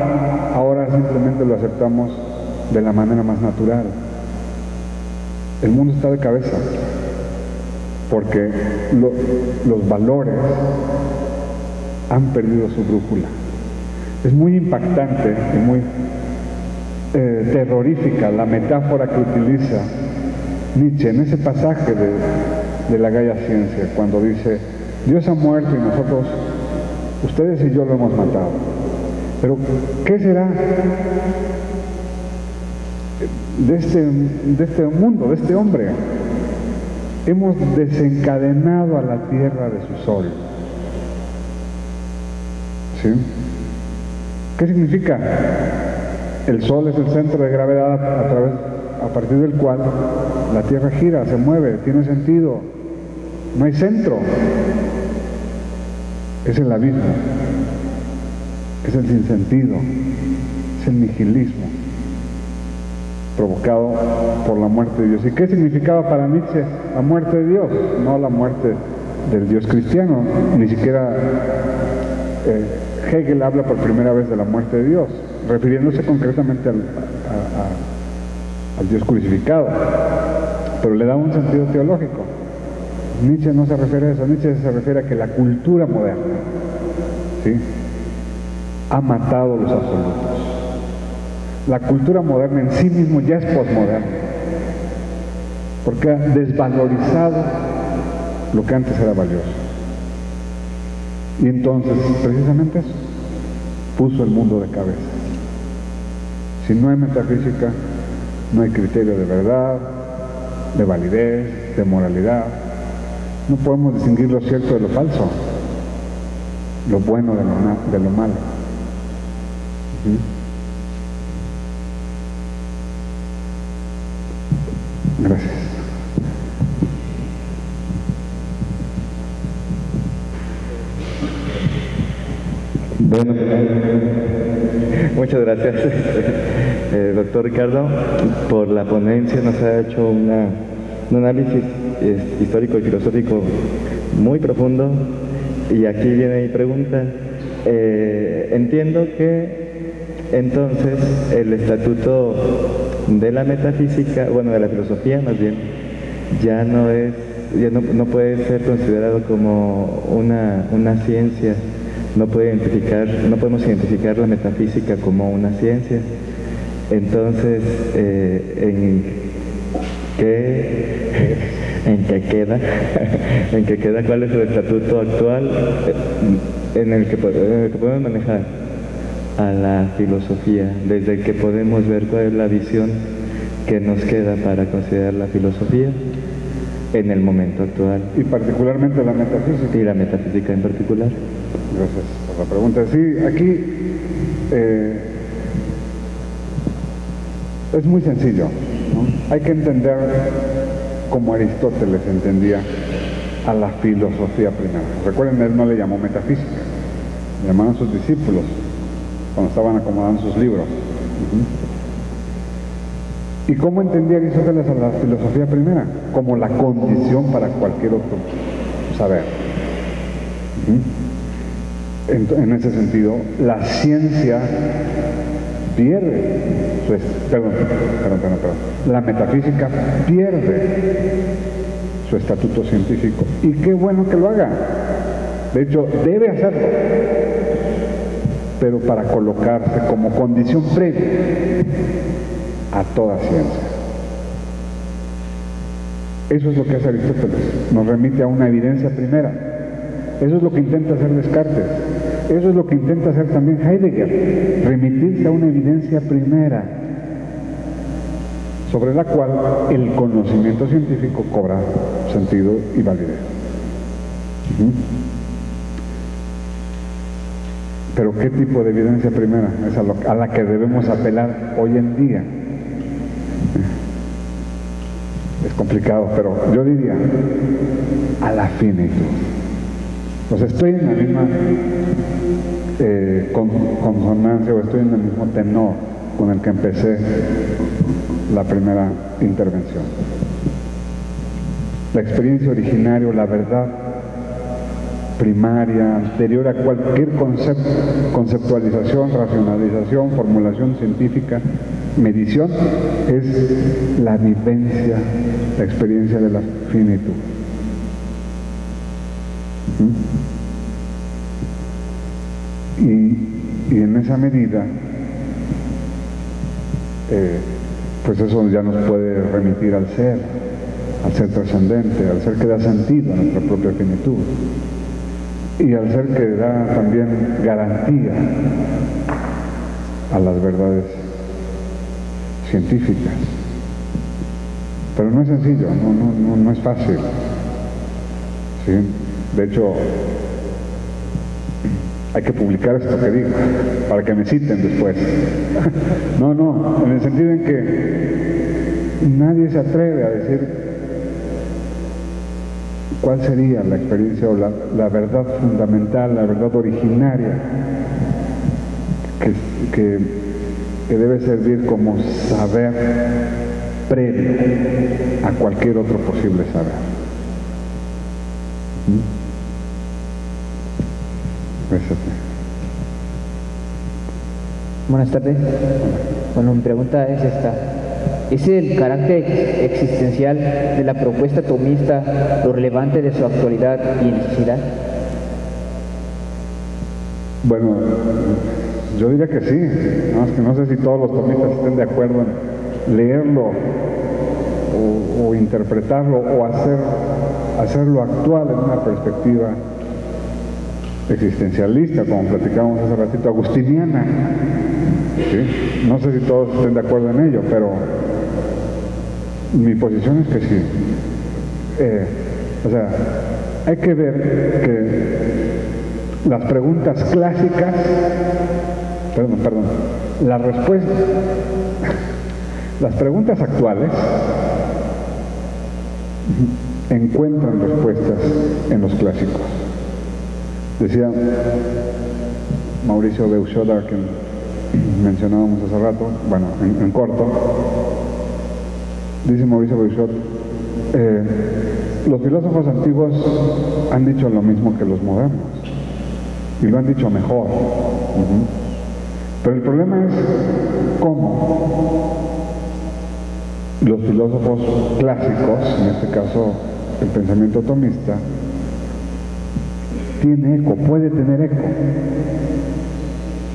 ahora simplemente lo aceptamos de la manera más natural. El mundo está de cabeza, porque los valores han perdido su brújula. Es muy impactante y muy terrorífica la metáfora que utiliza Nietzsche en ese pasaje de la Gaia Ciencia, cuando dice: Dios ha muerto y nosotros, ustedes y yo lo hemos matado. Pero ¿qué será de este mundo, de este hombre? Hemos desencadenado a la tierra de su sol. ¿Sí? ¿Qué significa? El sol es el centro de gravedad a partir del cual la tierra gira, se mueve, tiene sentido. No hay centro. Es el abismo, es el sinsentido, es el nihilismo provocado por la muerte de Dios. ¿Y qué significaba para Nietzsche la muerte de Dios? No la muerte del Dios cristiano, ni siquiera Hegel habla por primera vez de la muerte de Dios, refiriéndose concretamente al Dios crucificado, pero le da un sentido teológico. Nietzsche no se refiere a eso, Nietzsche se refiere a que la cultura moderna, ¿sí?, ha matado los absolutos. La cultura moderna en sí mismo ya es posmoderna, porque ha desvalorizado lo que antes era valioso. Y entonces, precisamente eso, puso el mundo de cabeza. Si no hay metafísica, no hay criterio de verdad, de validez, de moralidad. No podemos distinguir lo cierto de lo falso, lo bueno de lo malo. Gracias. Bueno, muchas gracias, doctor Ricardo, por la ponencia. Nos ha hecho un análisis histórico y filosófico muy profundo. Y aquí viene mi pregunta. Entiendo que entonces el estatuto de la metafísica, bueno, de la filosofía más bien, ya no puede ser considerado como una ciencia. No podemos identificar la metafísica como una ciencia. Entonces, ¿en qué queda cuál es el estatuto actual en el que podemos manejar a la filosofía? Desde que podemos ver cuál es la visión que nos queda para considerar la filosofía en el momento actual. Y particularmente la metafísica. Y la metafísica en particular. Gracias por la pregunta. Sí, aquí es muy sencillo, ¿no? Hay que entender como Aristóteles entendía a la filosofía primera. Recuerden, él no le llamó metafísica, le llamaron sus discípulos cuando estaban acomodando sus libros. ¿Y cómo entendía Aristóteles a la filosofía primera? Como la condición para cualquier otro saber. En ese sentido, la ciencia pierde, la metafísica pierde su estatuto científico. Y qué bueno que lo haga. De hecho, debe hacerlo, pero para colocarse como condición previa a toda ciencia. Eso es lo que hace Aristóteles, nos remite a una evidencia primera. Eso es lo que intenta hacer Descartes. Eso es lo que intenta hacer también Heidegger, remitirse a una evidencia primera, sobre la cual el conocimiento científico cobra sentido y validez. Pero ¿qué tipo de evidencia primera? Es a la que debemos apelar hoy en día. Es complicado, pero yo diría a la finitud. Pues estoy en la misma consonancia, o estoy en el mismo tenor con el que empecé la primera intervención. La experiencia originaria, la verdad primaria, anterior a cualquier conceptualización, racionalización, formulación científica, medición, es la vivencia, la experiencia de la finitud. Y en esa medida, pues eso ya nos puede remitir al ser trascendente, al ser que da sentido a nuestra propia finitud, y al ser que da también garantía a las verdades científicas. Pero no es sencillo, no es fácil. ¿Sí? De hecho, hay que publicar esto que digo, para que me citen después. No, en el sentido en que nadie se atreve a decir cuál sería la experiencia o la verdad fundamental, la verdad originaria, que debe servir como saber previo a cualquier otro posible saber. Buenas tardes. Bueno, mi pregunta es esta. ¿Es el carácter existencial de la propuesta tomista lo relevante de su actualidad y necesidad? Bueno, yo diría que sí. No, es que no sé si todos los tomistas estén de acuerdo en leerlo o interpretarlo o hacerlo actual en una perspectiva existencialista, como platicábamos hace ratito, agustiniana. ¿Sí? No sé si todos estén de acuerdo en ello, pero mi posición es que sí. O sea, hay que ver que las preguntas clásicas, las respuestas, las preguntas actuales encuentran respuestas en los clásicos. Decía Mauricio Beuchoda, que mencionábamos hace rato, bueno, en corto, dice Mauricio Beuchoda, los filósofos antiguos han dicho lo mismo que los modernos, y lo han dicho mejor. Pero el problema es cómo los filósofos clásicos, en este caso el pensamiento tomista, tiene eco, puede tener eco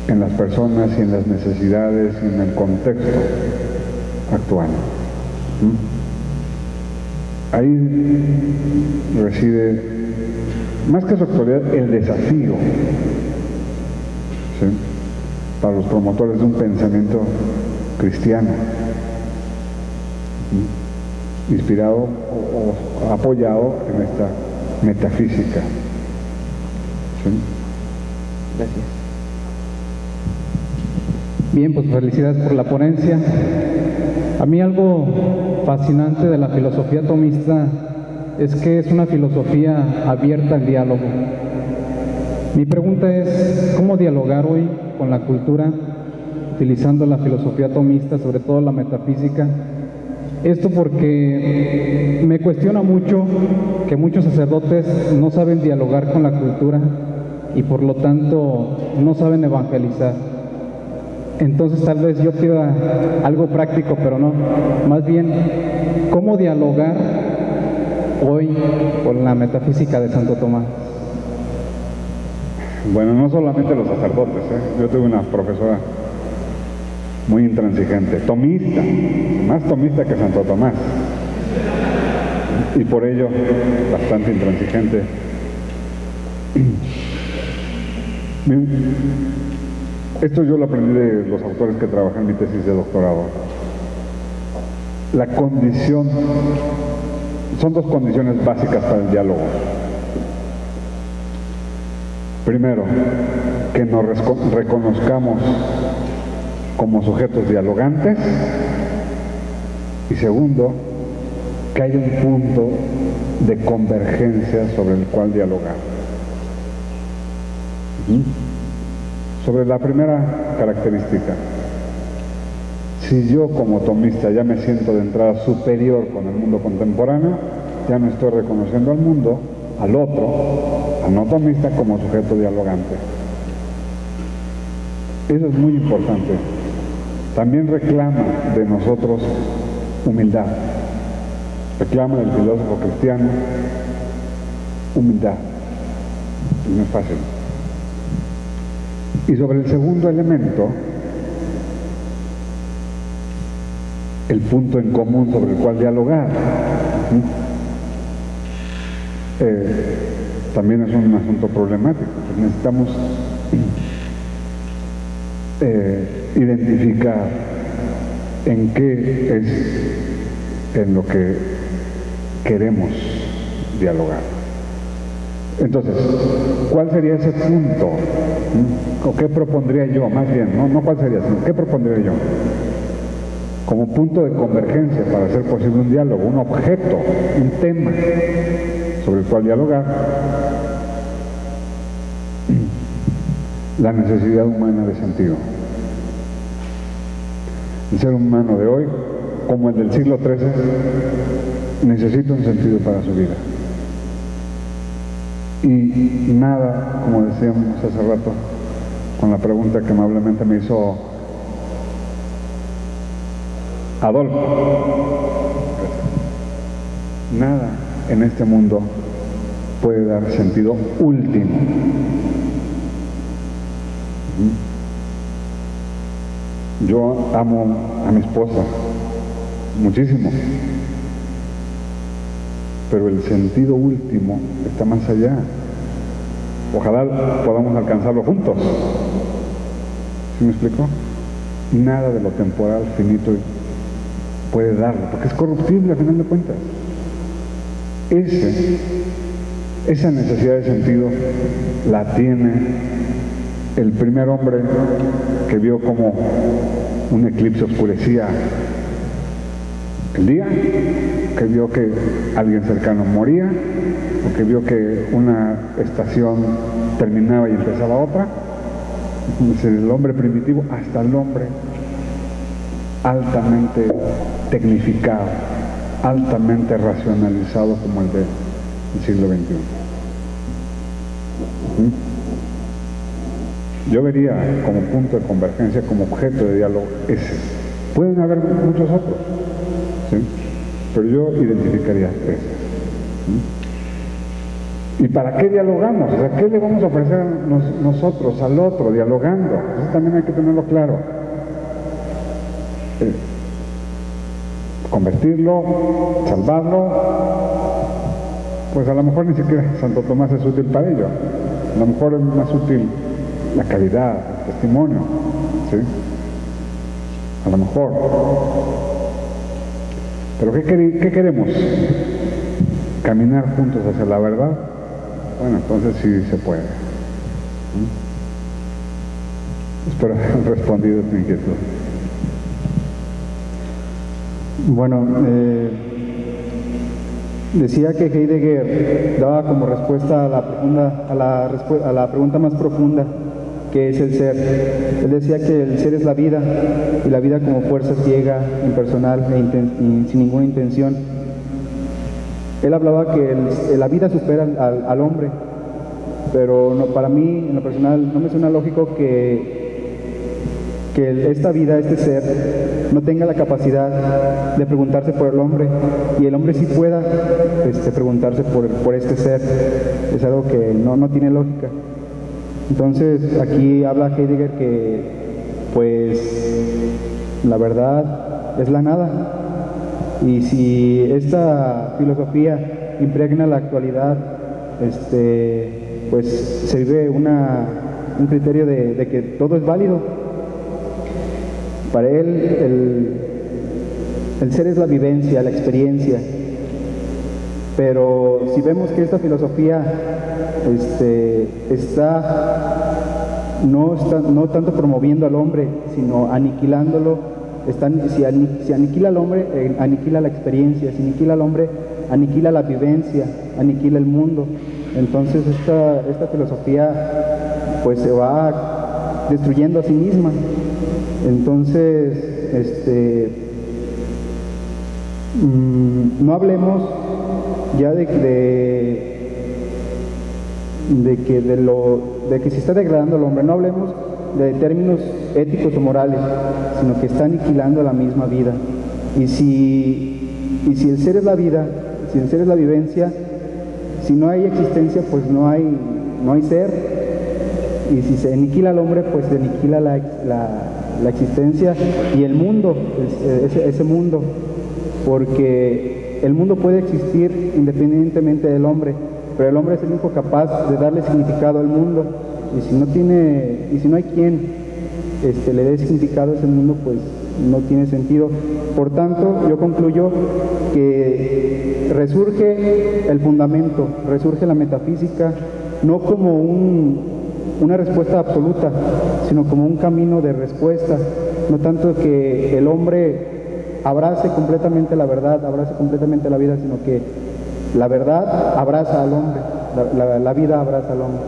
en las personas y en las necesidades y en el contexto actual. Ahí reside, más que su actualidad, el desafío, ¿sí?, para los promotores de un pensamiento cristiano, inspirado o apoyado en esta metafísica. ¿Sí? Gracias. Bien, pues felicidades por la ponencia. A mí algo fascinante de la filosofía tomista es que es una filosofía abierta al diálogo. Mi pregunta es, ¿cómo dialogar hoy con la cultura utilizando la filosofía tomista, sobre todo la metafísica, Esto porque me cuestiona mucho que muchos sacerdotes no saben dialogar con la cultura y por lo tanto no saben evangelizar. Entonces tal vez yo pida algo práctico, pero no. Más bien, ¿cómo dialogar hoy con la metafísica de Santo Tomás? Bueno, no solamente los sacerdotes, Yo tuve una profesora muy intransigente, tomista, más tomista que Santo Tomás, y por ello bastante intransigente. Bien, esto yo lo aprendí de los autores que trabajé en mi tesis de doctorado. La condición, son dos condiciones básicas para el diálogo. Primero, que nos reconozcamos como sujetos dialogantes, y segundo, que haya un punto de convergencia sobre el cual dialogar. Sobre la primera característica, si yo como tomista ya me siento de entrada superior con el mundo contemporáneo, ya no estoy reconociendo al mundo, al otro, al no tomista, como sujeto dialogante. Eso es muy importante. También reclama de nosotros humildad. Reclama del filósofo cristiano humildad. No es fácil. Y sobre el segundo elemento, el punto en común sobre el cual dialogar, también es un asunto problemático. Necesitamos identificar en qué es en lo que queremos dialogar. Entonces, ¿cuál sería ese punto? ¿O qué propondría yo? Más bien, no cuál sería, sino qué propondría yo como punto de convergencia para hacer posible un diálogo, un objeto, un tema sobre el cual dialogar. La necesidad humana de sentido. El ser humano de hoy, como el del siglo XIII, necesita un sentido para su vida. Y nada, como decíamos hace rato, con la pregunta que amablemente me hizo Adolfo, nada en este mundo puede dar sentido último. Yo amo a mi esposa muchísimo, pero el sentido último está más allá. Ojalá podamos alcanzarlo juntos. ¿Sí me explico? Nada de lo temporal, finito, puede darlo, porque es corruptible a final de cuentas. Esa necesidad de sentido la tiene el primer hombre que vio como un eclipse oscurecía el día, que vio que alguien cercano moría, o que vio que una estación terminaba y empezaba otra. Desde el hombre primitivo hasta el hombre altamente tecnificado, altamente racionalizado como el del siglo XXI. Yo vería como punto de convergencia, como objeto de diálogo ese. Pueden haber muchos otros, ¿sí? Pero yo identificaría ese. ¿Y para qué dialogamos? O sea, ¿qué le vamos a ofrecer nosotros al otro dialogando? Eso también hay que tenerlo claro. Convertirlo, salvarlo, pues a lo mejor ni siquiera Santo Tomás es útil para ello. A lo mejor es más útil la caridad, el testimonio, ¿sí? A lo mejor. Pero ¿qué queremos? ¿Caminar juntos hacia la verdad? Bueno, entonces sí se puede. Espero haber respondido a tu inquietud. Bueno, decía que Heidegger daba como respuesta a la pregunta más profunda, qué es el ser. Él decía que el ser es la vida, y la vida como fuerza ciega, impersonal y sin ninguna intención. Él hablaba que la vida supera al hombre, pero no, para mí, en lo personal, no me suena lógico que esta vida, este ser, no tenga la capacidad de preguntarse por el hombre, y el hombre sí pueda preguntarse por este ser. Es algo que no tiene lógica. Entonces, aquí habla Heidegger que, pues, la verdad es la nada. Y si esta filosofía impregna la actualidad, pues se vive un criterio de que todo es válido. Para él, el ser es la vivencia, la experiencia. Pero si vemos que esta filosofía no tanto promoviendo al hombre, sino aniquilándolo, si aniquila al hombre, aniquila la experiencia; si aniquila al hombre, aniquila la vivencia, aniquila el mundo. Entonces esta filosofía pues se va destruyendo a sí misma. Entonces, no hablemos ya de que se está degradando el hombre. No hablemos de términos éticos o morales, sino que está aniquilando la misma vida. Y si el ser es la vida, si el ser es la vivencia, si no hay existencia, pues no hay ser. Y si se aniquila al hombre, pues se aniquila la existencia y el mundo, ese mundo, porque el mundo puede existir independientemente del hombre, pero el hombre es el único capaz de darle significado al mundo, y si no hay quien le dé significado a ese mundo, pues no tiene sentido. Por tanto, yo concluyo que resurge el fundamento, resurge la metafísica, no como una respuesta absoluta, sino como un camino de respuesta. No tanto que el hombre abrace completamente la verdad, abrace completamente la vida, sino que la verdad abraza al hombre, la vida abraza al hombre.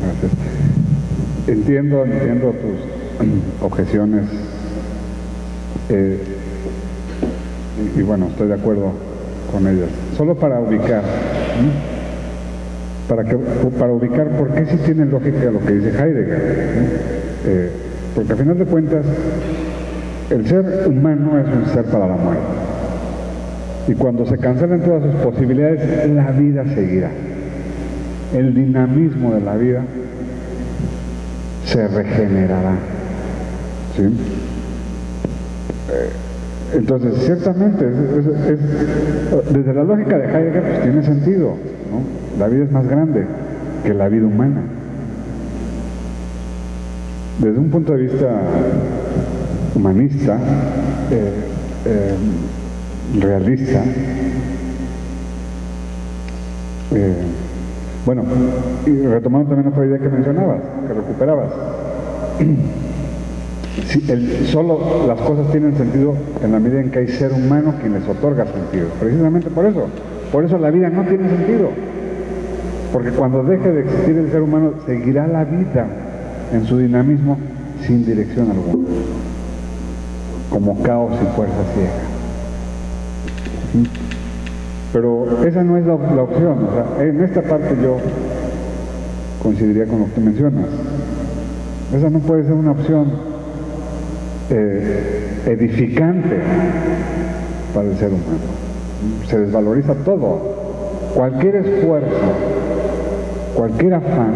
Gracias. Entiendo tus objeciones, y bueno, estoy de acuerdo con ellas. Solo para ubicar, para ubicar por qué sí tiene lógica lo que dice Heidegger, porque al final de cuentas el ser humano es un ser para la muerte, y cuando se cancelen todas sus posibilidades, la vida seguirá. El dinamismo de la vida se regenerará, ¿sí? Entonces, ciertamente, desde la lógica de Heidegger, pues tiene sentido, ¿no? La vida es más grande que la vida humana. Desde un punto de vista humanista, realista, bueno, y retomando también otra idea que mencionabas, que recuperabas, solo las cosas tienen sentido en la medida en que hay ser humano quien les otorga sentido. Precisamente por eso la vida no tiene sentido, porque cuando deje de existir el ser humano, seguirá la vida en su dinamismo sin dirección alguna, como caos y fuerza ciega. Pero esa no es la opción. O sea, en esta parte yo coincidiría con lo que tú mencionas. Esa no puede ser una opción edificante para el ser humano. Se desvaloriza todo. Cualquier esfuerzo, cualquier afán,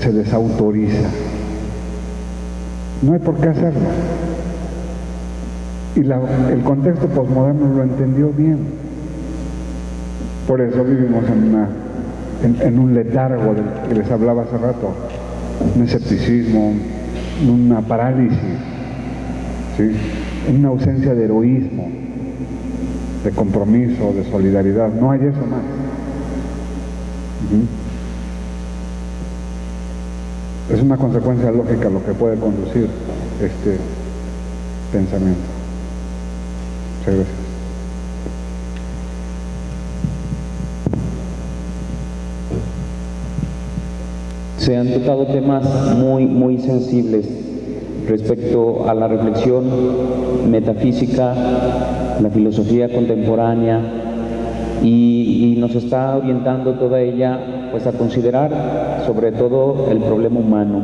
se desautoriza. No hay por qué hacerlo. Y el contexto posmoderno lo entendió bien. Por eso vivimos en un letargo del que les hablaba hace rato, un escepticismo, una parálisis, ¿sí? Una ausencia de heroísmo, de compromiso, de solidaridad. No hay eso más. Es una consecuencia lógica lo que puede conducir este pensamiento. Muchas gracias. Se han tocado temas muy sensibles respecto a la reflexión metafísica, la filosofía contemporánea, y nos está orientando toda ella pues a considerar sobre todo el problema humano.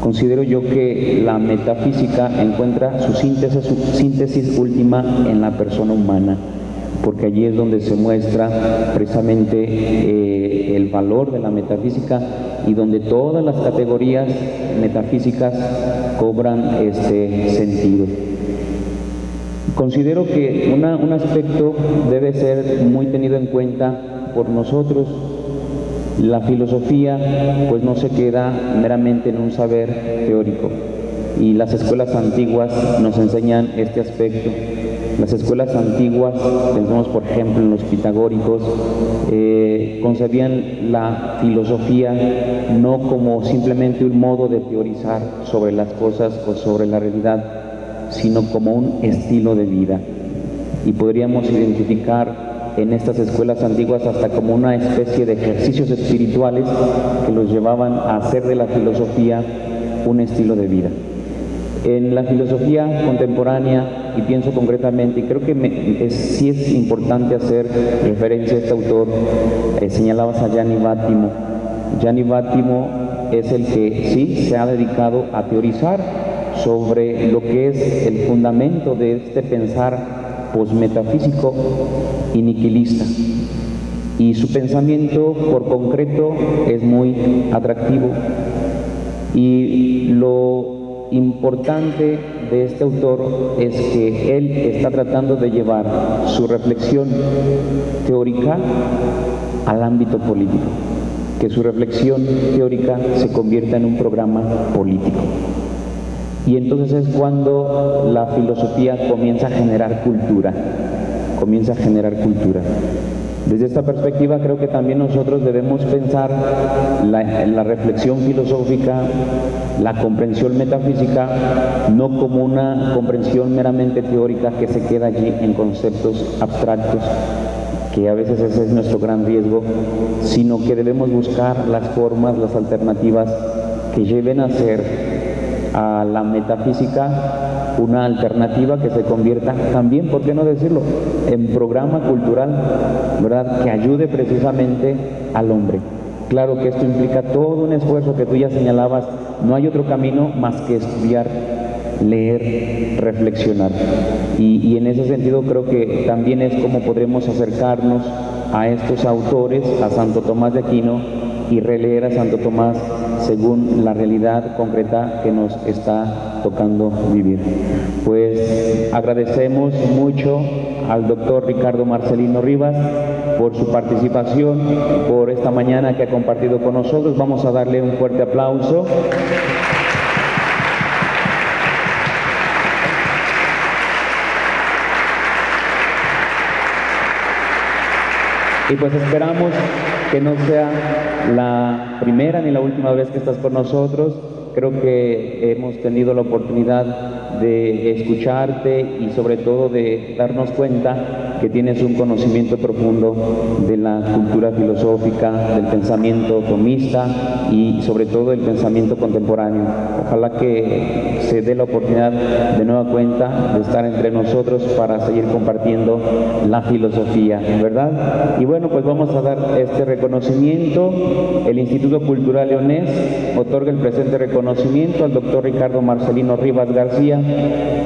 Considero yo que la metafísica encuentra su síntesis última en la persona humana, porque allí es donde se muestra precisamente el valor de la metafísica y donde todas las categorías metafísicas cobran este sentido. Considero que un aspecto debe ser muy tenido en cuenta por nosotros. La filosofía pues no se queda meramente en un saber teórico, y las escuelas antiguas nos enseñan este aspecto. Las escuelas antiguas, pensamos por ejemplo en los pitagóricos, concebían la filosofía no como simplemente un modo de teorizar sobre las cosas o sobre la realidad, sino como un estilo de vida. Y podríamos identificar en estas escuelas antiguas hasta como una especie de ejercicios espirituales que los llevaban a hacer de la filosofía un estilo de vida. En la filosofía contemporánea, y pienso concretamente, y creo que sí es importante hacer referencia a este autor, señalabas a Gianni Vattimo. Gianni Vattimo es el que sí se ha dedicado a teorizar sobre lo que es el fundamento de este pensar posmetafísico y niquilista. Y su pensamiento por concreto es muy atractivo. Y lo importante de este autor es que él está tratando de llevar su reflexión teórica al ámbito político, que su reflexión teórica se convierta en un programa político. Y entonces es cuando la filosofía comienza a generar cultura, Desde esta perspectiva creo que también nosotros debemos pensar la reflexión filosófica, la comprensión metafísica, no como una comprensión meramente teórica que se queda allí en conceptos abstractos, que a veces ese es nuestro gran riesgo, sino que debemos buscar las formas, las alternativas que lleven a ser a la metafísica una alternativa que se convierta también, ¿por qué no decirlo?, en programa cultural, ¿verdad?, que ayude precisamente al hombre. Claro que esto implica todo un esfuerzo que tú ya señalabas. No hay otro camino más que estudiar, leer, reflexionar. Y en ese sentido creo que también es como podremos acercarnos a estos autores, a Santo Tomás de Aquino, y releer a Santo Tomás según la realidad concreta que nos está tocando vivir. Pues agradecemos mucho al doctor Ricardo Marcelino Rivas por su participación, por esta mañana que ha compartido con nosotros. Vamos a darle un fuerte aplauso. Y pues esperamos que no sea la primera ni la última vez que estás con nosotros. Creo que hemos tenido la oportunidad de escucharte y sobre todo de darnos cuenta que tienes un conocimiento profundo de la cultura filosófica, del pensamiento tomista y sobre todo del pensamiento contemporáneo. Ojalá que se dé la oportunidad de nueva cuenta de estar entre nosotros para seguir compartiendo la filosofía, ¿verdad? Y bueno, pues vamos a dar este reconocimiento. El Instituto Cultural Leonés otorga el presente reconocimiento al doctor Ricardo Marcelino Rivas García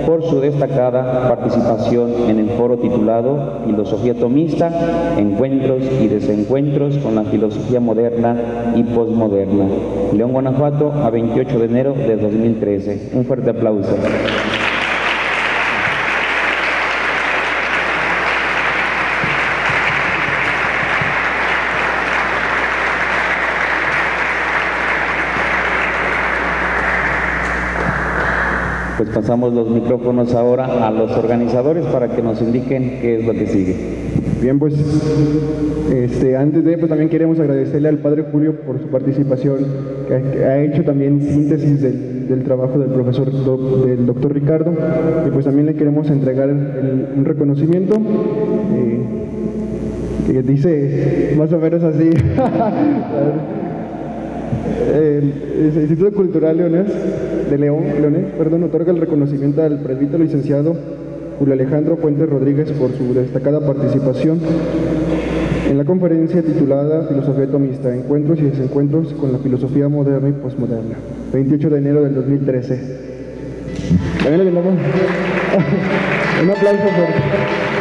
por su destacada participación en el foro titulado Filosofía Tomista, Encuentros y Desencuentros con la Filosofía Moderna y Postmoderna. León, Guanajuato, a 28 de enero de 2013. Un fuerte aplauso. Pues pasamos los micrófonos ahora a los organizadores para que nos indiquen qué es lo que sigue. Bien, pues antes de pues también queremos agradecerle al Padre Julio por su participación, que ha hecho también síntesis del trabajo del profesor, del doctor Ricardo, y pues también le queremos entregar un reconocimiento que dice más o menos así. El Instituto Cultural Leonés otorga el reconocimiento al presbítero licenciado Julio Alejandro Fuentes Rodríguez por su destacada participación en la conferencia titulada Filosofía Tomista, Encuentros y Desencuentros con la Filosofía Moderna y Postmoderna, 28 de enero del 2013. También le damos un aplauso fuerte.